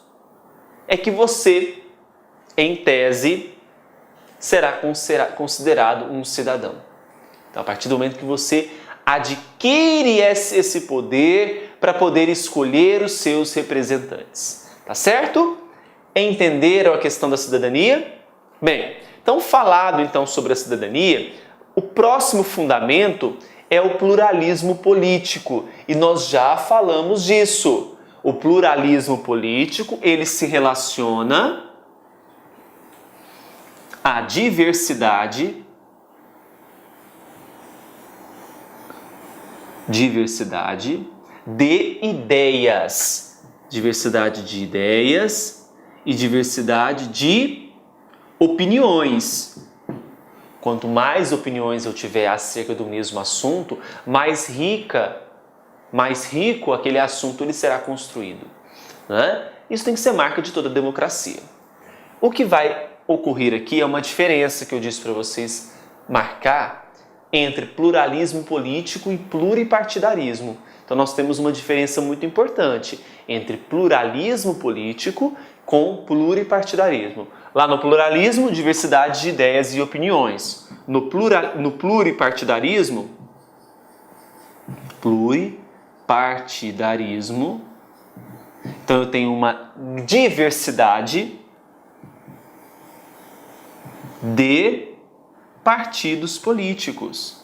é que você, em tese, será considerado um cidadão. Então, a partir do momento que você adquire esse poder para poder escolher os seus representantes. Tá certo? Entenderam a questão da cidadania? Bem, então falado então sobre a cidadania, o próximo fundamento é o pluralismo político, e nós já falamos disso. O pluralismo político, ele se relaciona à diversidade de ideias. Diversidade de ideias e diversidade de opiniões. Quanto mais opiniões eu tiver acerca do mesmo assunto, mais rico aquele assunto ele será construído, né? Isso tem que ser marca de toda a democracia. O que vai ocorrer aqui é uma diferença que eu disse para vocês marcar entre pluralismo político e pluripartidarismo. Então nós temos uma diferença muito importante entre pluralismo político com pluripartidarismo. Lá no pluralismo, diversidade de ideias e opiniões. No pluripartidarismo, então eu tenho uma diversidade de partidos políticos.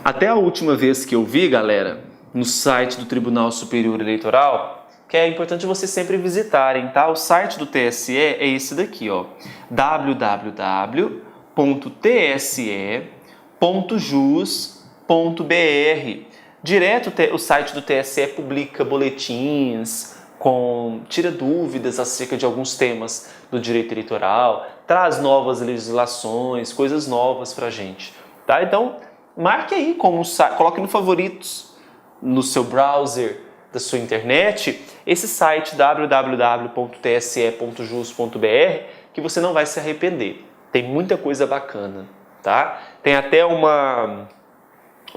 Até a última vez que eu vi, galera, no site do Tribunal Superior Eleitoral, que é importante vocês sempre visitarem, tá? O site do TSE é esse daqui, ó, www.tse.jus.br. Direto o site do TSE publica boletins, tira dúvidas acerca de alguns temas do direito eleitoral, traz novas legislações, coisas novas pra gente, tá? Então, marque aí, coloque no favoritos, no seu browser da sua internet, esse site www.tse.jus.br, que você não vai se arrepender. Tem muita coisa bacana, tá? Tem até uma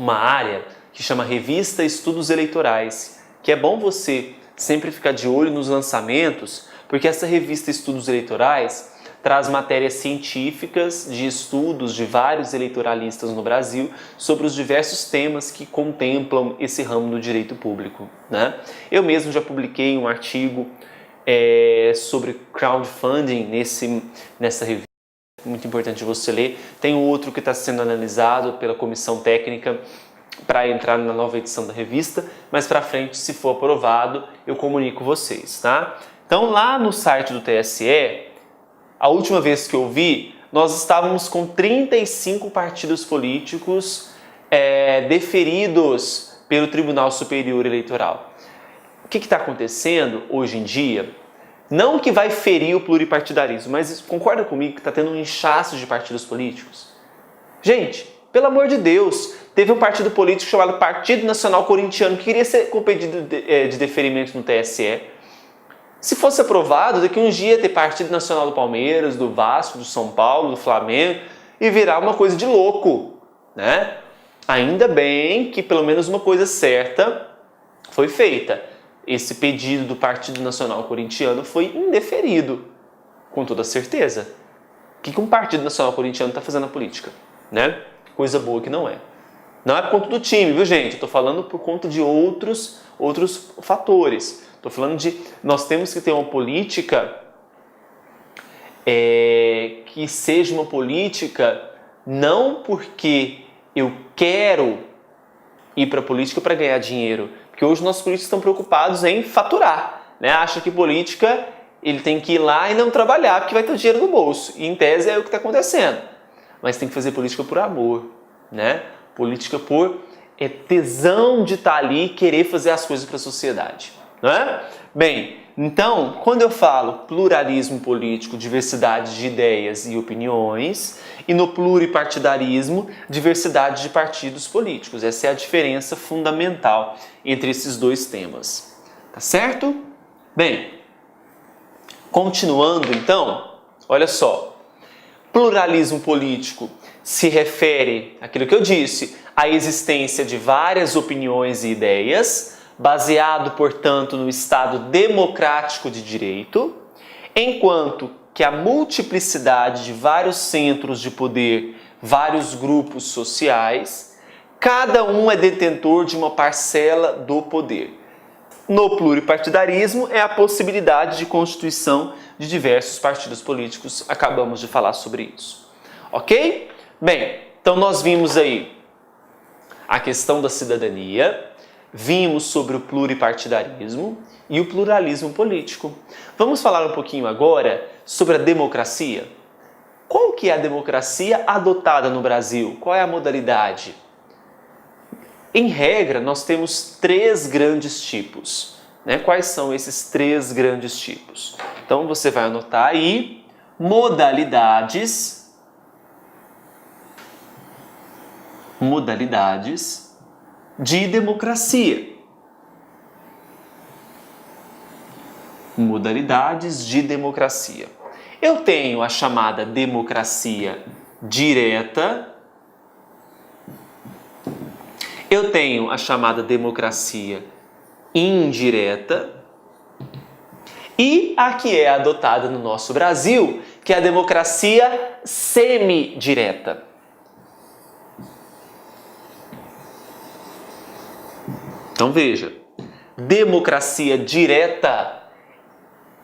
área que chama Revista Estudos Eleitorais, que é bom você sempre ficar de olho nos lançamentos, porque essa revista Estudos Eleitorais traz matérias científicas de estudos de vários eleitoralistas no Brasil sobre os diversos temas que contemplam esse ramo do direito público, né? Eu mesmo já publiquei um artigo sobre crowdfunding nessa revista, muito importante você ler. Tem outro que está sendo analisado pela comissão técnica para entrar na nova edição da revista, mas para frente, se for aprovado, eu comunico vocês, tá? Então, lá no site do TSE, a última vez que eu vi, nós estávamos com 35 partidos políticos deferidos pelo Tribunal Superior Eleitoral. O que está acontecendo hoje em dia? Não que vai ferir o pluripartidarismo, mas concorda comigo que está tendo um inchaço de partidos políticos? Gente, pelo amor de Deus, teve um partido político chamado Partido Nacional Corintiano que queria ser com pedido de deferimento no TSE. Se fosse aprovado, daqui uns dias ia ter Partido Nacional do Palmeiras, do Vasco, do São Paulo, do Flamengo e virar uma coisa de louco, né? Ainda bem que pelo menos uma coisa certa foi feita. Esse pedido do Partido Nacional Corintiano foi indeferido, com toda certeza. O que um Partido Nacional Corintiano está fazendo na política, né? Coisa boa que não é. Não é por conta do time, viu, gente? Eu estou falando por conta de outros fatores. Estou falando de... Nós temos que ter uma política que seja uma política não porque eu quero ir para a política para ganhar dinheiro. Porque hoje nossos políticos estão preocupados em faturar, né? Acha que política ele tem que ir lá e não trabalhar porque vai ter o dinheiro no bolso. E em tese é o que está acontecendo. Mas tem que fazer política por amor, né? Política por tesão de estar ali e querer fazer as coisas para a sociedade, não é? Bem, então, quando eu falo pluralismo político, diversidade de ideias e opiniões, e no pluripartidarismo, diversidade de partidos políticos. Essa é a diferença fundamental entre esses dois temas. Tá certo? Bem, continuando então, olha só. Pluralismo político se refere àquilo que eu disse, à existência de várias opiniões e ideias, baseado, portanto, no Estado democrático de direito, enquanto que a multiplicidade de vários centros de poder, vários grupos sociais, cada um é detentor de uma parcela do poder. No pluripartidarismo é a possibilidade de constituição de diversos partidos políticos. Acabamos de falar sobre isso. Ok? Bem, então nós vimos aí a questão da cidadania, vimos sobre o pluripartidarismo e o pluralismo político. Vamos falar um pouquinho agora sobre a democracia. Qual que é a democracia adotada no Brasil? Qual é a modalidade? Em regra, nós temos 3 grandes tipos, né? Quais são esses 3 grandes tipos? Então você vai anotar aí modalidades de democracia. Modalidades de democracia. Eu tenho a chamada democracia direta. Eu tenho a chamada democracia indireta. E a que é adotada no nosso Brasil, que é a democracia semidireta. Então veja, democracia direta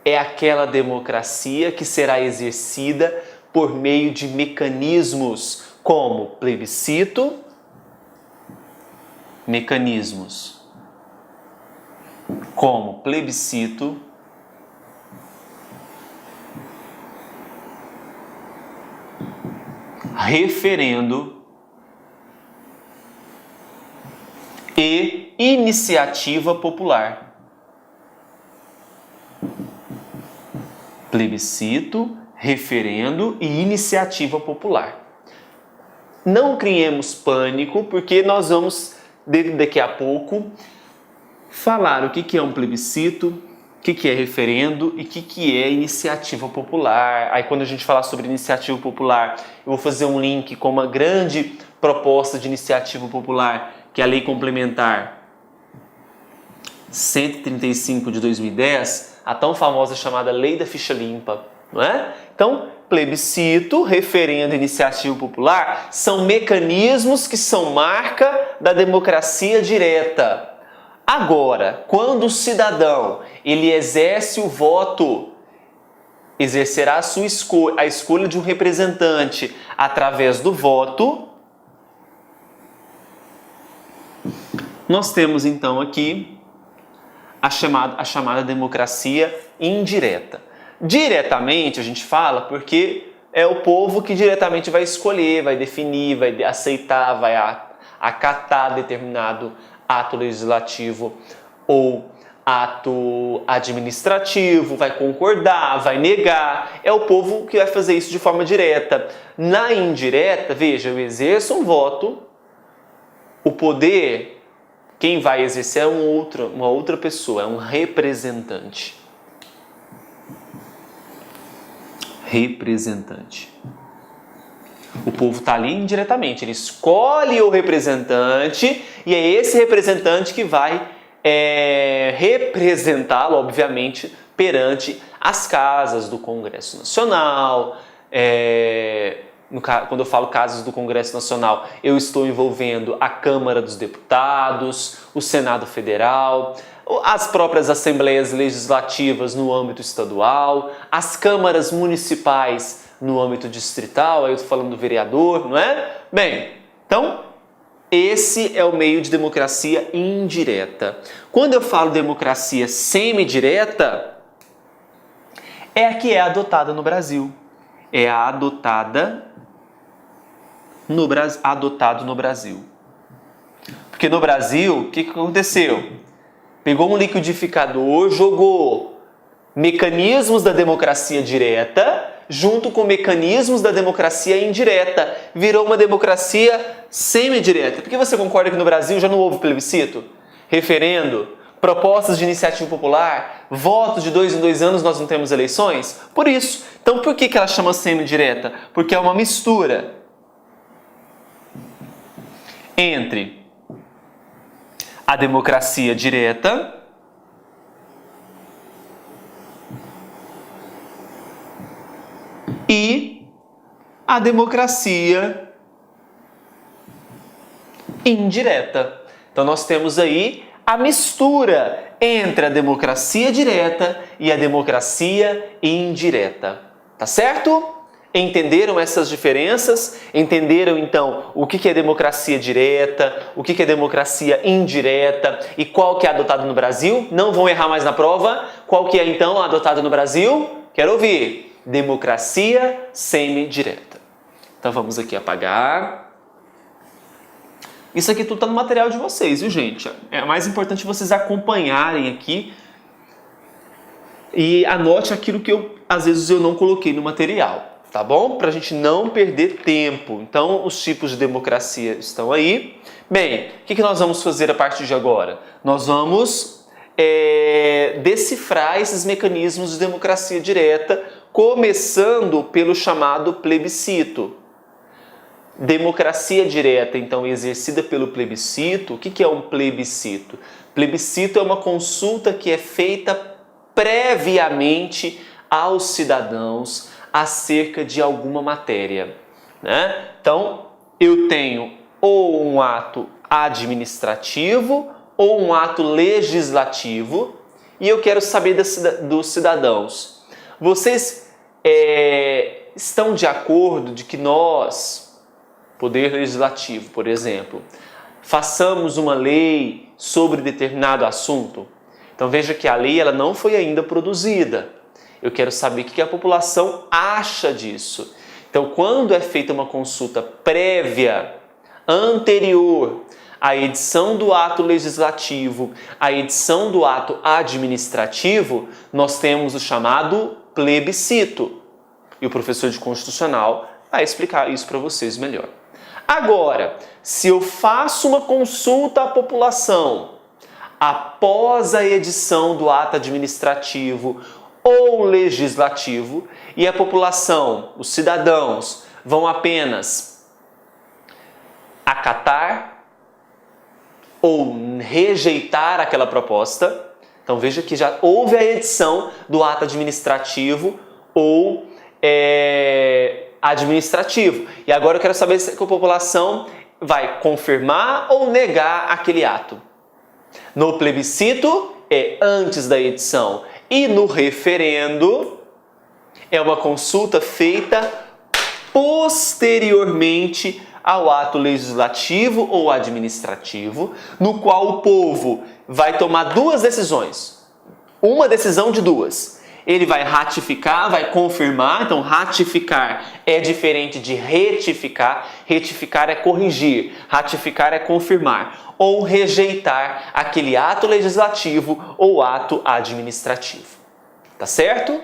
é aquela democracia que será exercida por meio de mecanismos como plebiscito, referendo e iniciativa popular. Plebiscito, referendo e iniciativa popular. Não criemos pânico, porque nós vamos, daqui a pouco, falar o que é um plebiscito, o que é referendo e o que é iniciativa popular. Aí quando a gente falar sobre iniciativa popular, eu vou fazer um link com uma grande proposta de iniciativa popular, que é a Lei Complementar 135 de 2010, a tão famosa chamada Lei da Ficha Limpa, não é? Então, plebiscito, referendo, iniciativa popular, são mecanismos que são marca da democracia direta. Agora, quando o cidadão ele exerce o voto, exercerá a escolha de um representante através do voto, nós temos então aqui a chamada democracia indireta. Diretamente a gente fala porque é o povo que diretamente vai escolher, vai definir, vai aceitar, vai acatar determinado ato legislativo ou ato administrativo, vai concordar, vai negar. É o povo que vai fazer isso de forma direta. Na indireta, veja, eu exerço um voto, o poder, quem vai exercer é uma outra pessoa, é um representante. Representante. O povo está ali indiretamente, ele escolhe o representante e é esse representante que vai representá-lo, obviamente, perante as casas do Congresso Nacional. Quando eu falo casas do Congresso Nacional, eu estou envolvendo a Câmara dos Deputados, o Senado Federal, as próprias assembleias legislativas no âmbito estadual, as câmaras municipais no âmbito distrital, aí eu estou falando do vereador, não é? Bem, então, esse é o meio de democracia indireta. Quando eu falo democracia semidireta, é a que é adotada no Brasil. É a adotado no Brasil. Porque no Brasil, o que aconteceu? Pegou um liquidificador, jogou mecanismos da democracia direta junto com mecanismos da democracia indireta. Virou uma democracia semidireta. Por que você concorda que no Brasil já não houve plebiscito, referendo, propostas de iniciativa popular, votos de 2 em 2 anos nós não temos eleições? Por isso. Então por que ela chama semidireta? Porque é uma mistura entre a democracia direta e a democracia indireta. Então nós temos aí a mistura entre a democracia direta e a democracia indireta. Tá certo? Entenderam essas diferenças? Entenderam então o que é democracia direta, o que é democracia indireta e qual que é adotado no Brasil? Não vão errar mais na prova. Qual que é então adotado no Brasil? Quero ouvir. Democracia semidireta. Então vamos aqui apagar. Isso aqui tudo está no material de vocês, viu, gente? É mais importante vocês acompanharem aqui e anote aquilo que às vezes eu não coloquei no material. Tá bom? Para a gente não perder tempo. Então, os tipos de democracia estão aí. Bem, o que nós vamos fazer a partir de agora? Nós vamos decifrar esses mecanismos de democracia direta, começando pelo chamado plebiscito. Democracia direta, então, exercida pelo plebiscito. O que é um plebiscito? Plebiscito é uma consulta que é feita previamente aos cidadãos acerca de alguma matéria, né? Então, eu tenho ou um ato administrativo ou um ato legislativo e eu quero saber dos cidadãos. Vocês estão de acordo de que nós, Poder Legislativo, por exemplo, façamos uma lei sobre determinado assunto? Então, veja que a lei ela não foi ainda produzida. Eu quero saber o que a população acha disso. Então, quando é feita uma consulta prévia, anterior à edição do ato legislativo, à edição do ato administrativo, nós temos o chamado plebiscito. E o professor de constitucional vai explicar isso para vocês melhor. Agora, se eu faço uma consulta à população após a edição do ato administrativo ou legislativo, e a população, os cidadãos, vão apenas acatar ou rejeitar aquela proposta, então veja que já houve a edição do ato administrativo ou administrativo. E agora eu quero saber se a população vai confirmar ou negar aquele ato. No plebiscito é antes da edição e no referendo é uma consulta feita posteriormente ao ato legislativo ou administrativo, no qual o povo vai tomar duas decisões. Uma decisão de duas. Ele vai ratificar, vai confirmar. Então, ratificar é diferente de retificar. Retificar é corrigir. Ratificar é confirmar. Ou rejeitar aquele ato legislativo ou ato administrativo. Tá certo?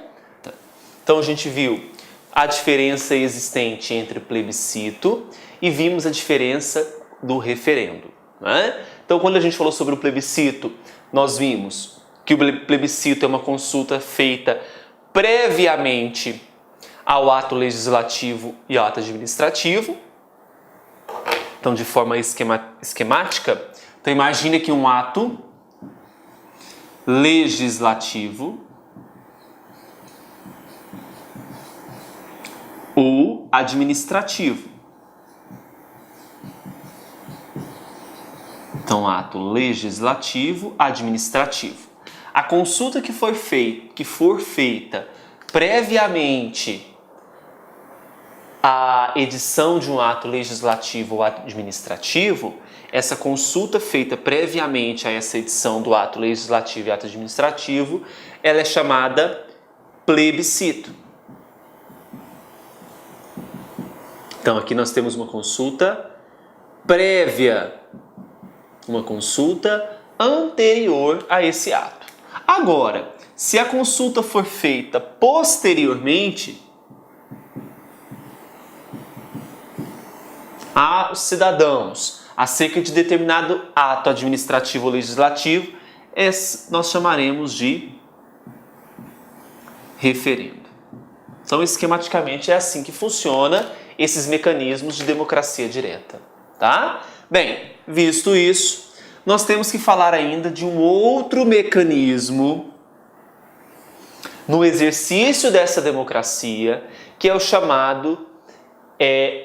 Então, a gente viu a diferença existente entre plebiscito e vimos a diferença do referendo. Né? Então, quando a gente falou sobre o plebiscito, nós vimos que o plebiscito é uma consulta feita previamente ao ato legislativo e ao ato administrativo. Então, de forma esquemática, então imagine que um ato legislativo ou administrativo. Então, ato legislativo, administrativo. A consulta que for feita previamente à edição de um ato legislativo ou administrativo, essa consulta feita previamente a essa edição do ato legislativo e ato administrativo, ela é chamada plebiscito. Então, aqui nós temos uma consulta prévia, uma consulta anterior a esse ato. Agora, se a consulta for feita posteriormente aos cidadãos acerca de determinado ato administrativo ou legislativo, nós chamaremos de referendo. Então, esquematicamente, é assim que funciona esses mecanismos de democracia direta, tá? Bem, visto isso, nós temos que falar ainda de um outro mecanismo no exercício dessa democracia, que é o chamado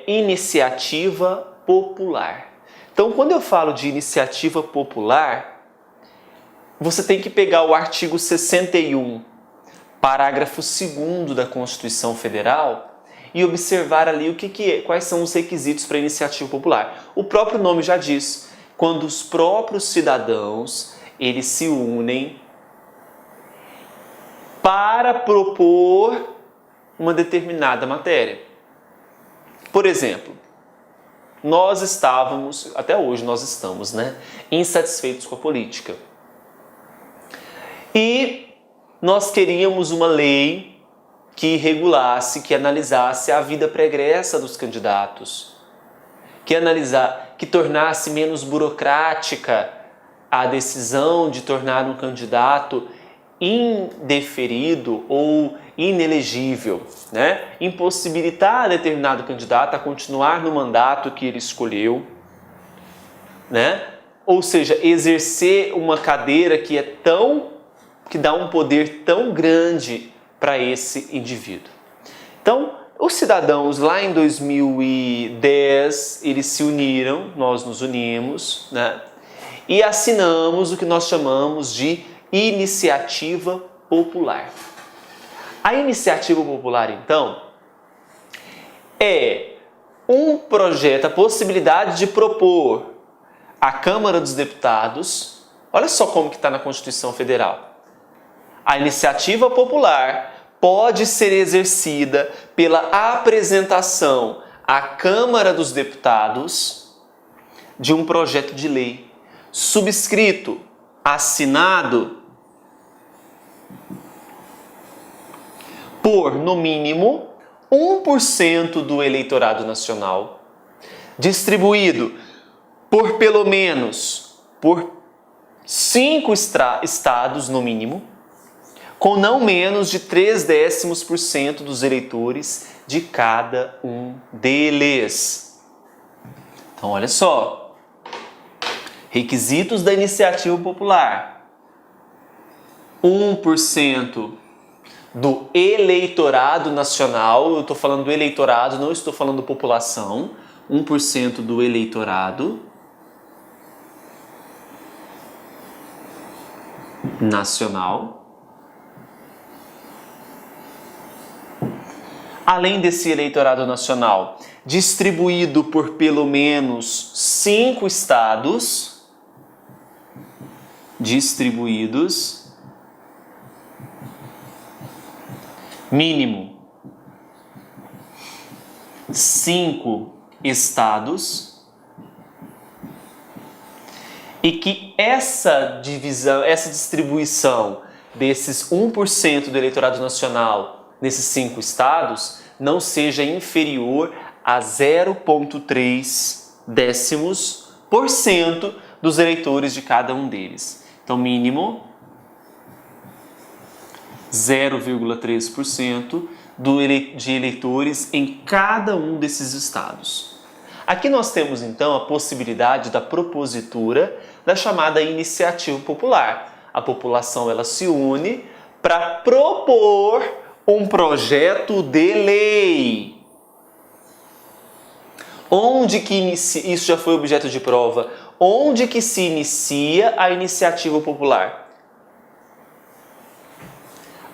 iniciativa popular. Então, quando eu falo de iniciativa popular, você tem que pegar o artigo 61, parágrafo 2º da Constituição Federal e observar ali o que é, quais são os requisitos para a iniciativa popular. O próprio nome já diz, quando os próprios cidadãos eles se unem para propor uma determinada matéria. Por exemplo, nós estávamos, até hoje nós estamos, insatisfeitos com a política. E nós queríamos uma lei que regulasse, que analisasse a vida pregressa dos candidatos, que tornasse menos burocrática a decisão de tornar um candidato indeferido ou inelegível, impossibilitar determinado candidato a continuar no mandato que ele escolheu, ou seja, exercer uma cadeira que dá um poder tão grande para esse indivíduo. Então, os cidadãos lá em 2010, eles se uniram, nós nos unimos, e assinamos o que nós chamamos de iniciativa popular. A iniciativa popular, então, é um projeto, a possibilidade de propor à Câmara dos Deputados, olha só como que está na Constituição Federal. A iniciativa popular pode ser exercida pela apresentação à Câmara dos Deputados de um projeto de lei, subscrito, assinado por, no mínimo, 1% do eleitorado nacional, distribuído por pelo menos 5 estados, no mínimo, com não menos de 0,3% dos eleitores de cada um deles. Então, olha só. Requisitos da iniciativa popular. 1% do eleitorado nacional, eu estou falando do eleitorado, não estou falando população, 1% do eleitorado nacional. Além desse eleitorado nacional, distribuído por pelo menos 5 estados, distribuídos, mínimo 5 estados, e que essa divisão, essa distribuição desses 1% do eleitorado nacional nesses 5 estados não seja inferior a 0,3% dos eleitores de cada um deles. Então, mínimo 0,3% de eleitores em cada um desses estados. Aqui nós temos então a possibilidade da propositura da chamada iniciativa popular. A população ela se une para propor um projeto de lei. Onde que inicia, isso já foi objeto de prova, onde que se inicia a iniciativa popular?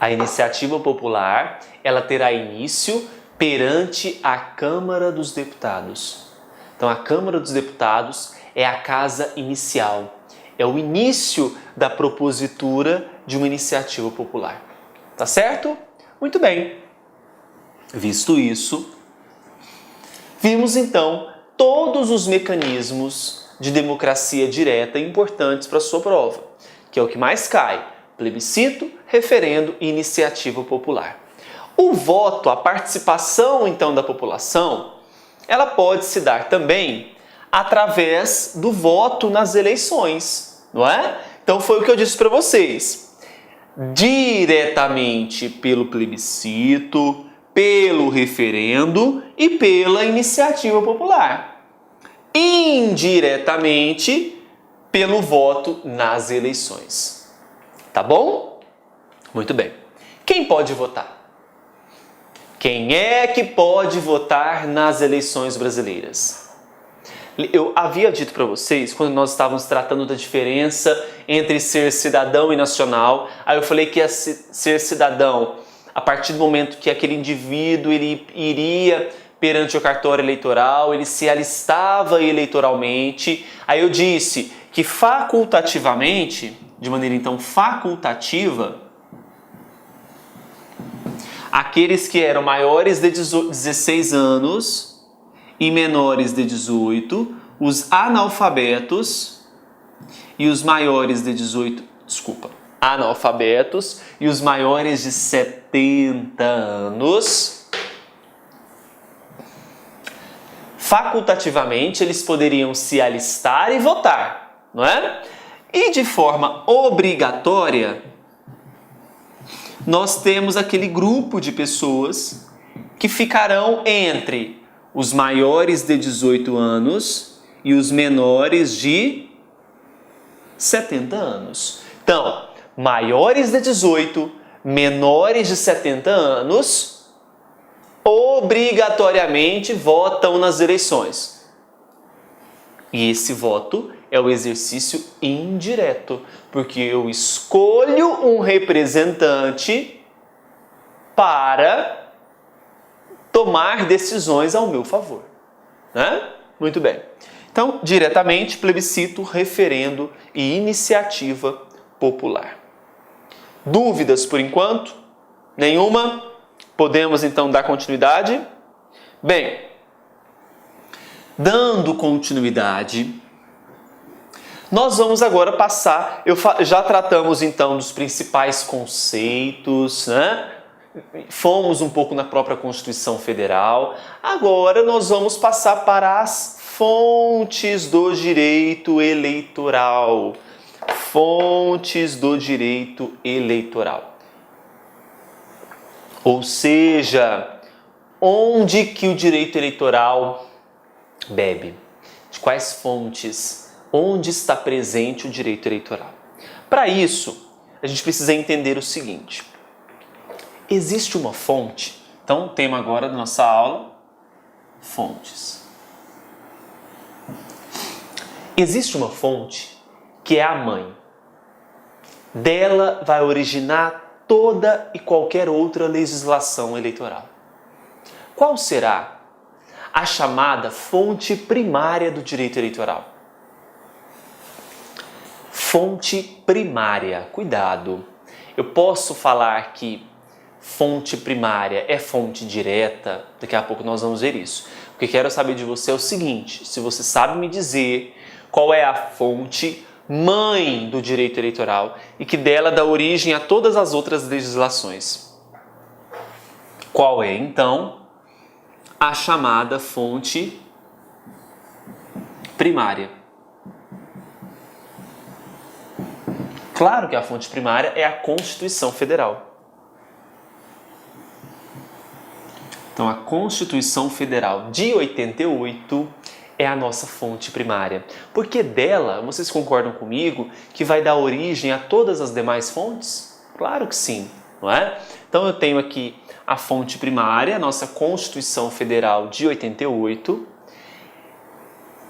A iniciativa popular, ela terá início perante a Câmara dos Deputados. Então, a Câmara dos Deputados é a casa inicial, é o início da propositura de uma iniciativa popular. Tá certo? Muito bem. Visto isso, vimos então todos os mecanismos de democracia direta importantes para a sua prova, que é o que mais cai: plebiscito, referendo e iniciativa popular. O voto, a participação então da população, ela pode se dar também através do voto nas eleições, não é? Então foi o que eu disse para vocês. Diretamente pelo plebiscito, pelo referendo e pela iniciativa popular. Indiretamente pelo voto nas eleições. Tá bom? Muito bem. Quem pode votar? Quem é que pode votar nas eleições brasileiras? Eu havia dito para vocês, quando nós estávamos tratando da diferença entre ser cidadão e nacional, aí eu falei que ser cidadão, a partir do momento que aquele indivíduo ele iria perante o cartório eleitoral, ele se alistava eleitoralmente, aí eu disse que facultativamente, de maneira então facultativa, aqueles que eram maiores de 16 anos e menores de 18, os analfabetos e os maiores de 18, analfabetos e os maiores de 70 anos, facultativamente eles poderiam se alistar e votar, não é? E de forma obrigatória, nós temos aquele grupo de pessoas que ficarão entre os maiores de 18 anos e os menores de 70 anos. Então, maiores de 18, menores de 70 anos, obrigatoriamente votam nas eleições. E esse voto é o exercício indireto, porque eu escolho um representante para tomar decisões ao meu favor, né? Muito bem. Então, diretamente, plebiscito, referendo e iniciativa popular. Dúvidas por enquanto? Nenhuma? Podemos então dar continuidade? Bem, dando continuidade, nós vamos agora passar, já tratamos então dos principais conceitos, né? Fomos um pouco na própria Constituição Federal, agora nós vamos passar para as fontes do direito eleitoral. Fontes do direito eleitoral. Ou seja, onde que o direito eleitoral bebe? De quais fontes? Onde está presente o direito eleitoral? Para isso, a gente precisa entender o seguinte. existe uma fonte? Então, o tema agora da nossa aula, fontes. Existe uma fonte que é a mãe. Dela vai originar toda e qualquer outra legislação eleitoral. Qual será a chamada fonte primária do direito eleitoral? Fonte primária, cuidado. Eu posso falar que fonte primária é fonte direta, daqui a pouco nós vamos ver isso. O que eu quero saber de você é o seguinte, se você sabe me dizer qual é a fonte mãe do direito eleitoral e que dela dá origem a todas as outras legislações. Qual é, então, a chamada fonte primária? Claro que a fonte primária é a Constituição Federal. Então, a Constituição Federal de 88 é a nossa fonte primária. Porque dela, vocês concordam comigo, que vai dar origem a todas as demais fontes? Claro que sim, não é? Então, eu tenho aqui a fonte primária, a nossa Constituição Federal de 88.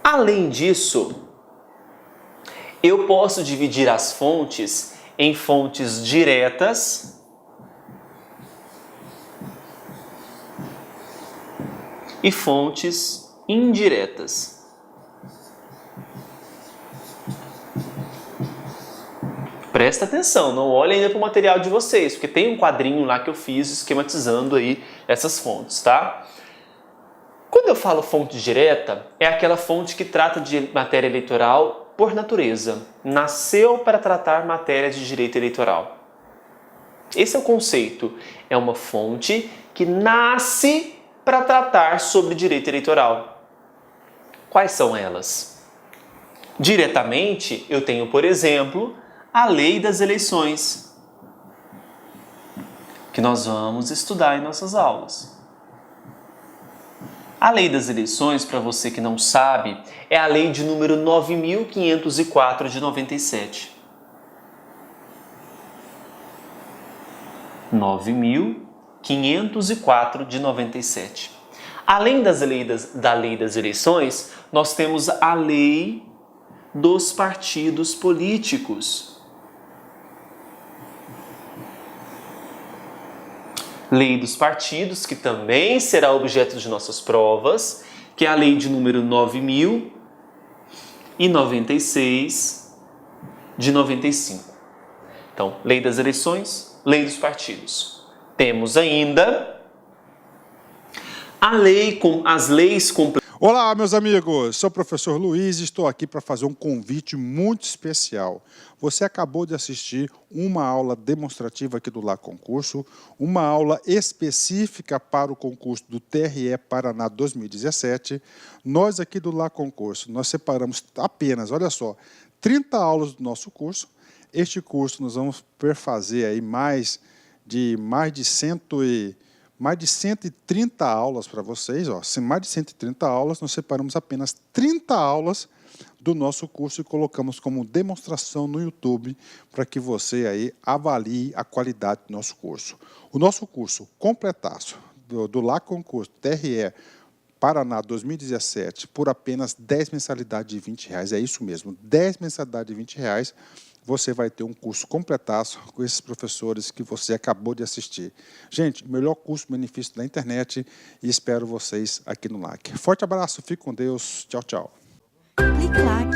Além disso, eu posso dividir as fontes em fontes diretas e fontes indiretas. Presta atenção, não olhe ainda para o material de vocês, porque tem um quadrinho lá que eu fiz esquematizando aí essas fontes, tá? Quando eu falo fonte direta, é aquela fonte que trata de matéria eleitoral por natureza. Nasceu para tratar matéria de direito eleitoral. Esse é o conceito. É uma fonte que nasce para tratar sobre direito eleitoral. Quais são elas? Diretamente, eu tenho, por exemplo, a Lei das Eleições, que nós vamos estudar em nossas aulas. A Lei das Eleições, para você que não sabe, é a lei de número 9.504 de 97. 9.504 de 97. Além da Lei das Eleições, nós temos a Lei dos Partidos Políticos. Lei dos Partidos, que também será objeto de nossas provas, que é a lei de número 9.096 de 95. Então, Lei das Eleições, Lei dos Partidos. Temos ainda as leis complementares. Olá, meus amigos! Sou o professor Luiz e estou aqui para fazer um convite muito especial. Você acabou de assistir uma aula demonstrativa aqui do Lá Concurso, uma aula específica para o concurso do TRE Paraná 2017. Nós aqui do Lá Concurso, nós separamos apenas, olha só, 30 aulas do nosso curso. Este curso nós vamos perfazer aí mais de 130 aulas para vocês, ó. Mais de 130 aulas, nós separamos apenas 30 aulas do nosso curso e colocamos como demonstração no YouTube para que você aí avalie a qualidade do nosso curso. O nosso curso completaço do Lá Concurso TRE Paraná 2017 por apenas 10 mensalidades de R$20. É isso mesmo, 10 mensalidades de R$20. Você vai ter um curso completaço com esses professores que você acabou de assistir. Gente, melhor custo-benefício da internet e espero vocês aqui no LAC. Forte abraço, fique com Deus. Tchau, tchau. Clique LAC.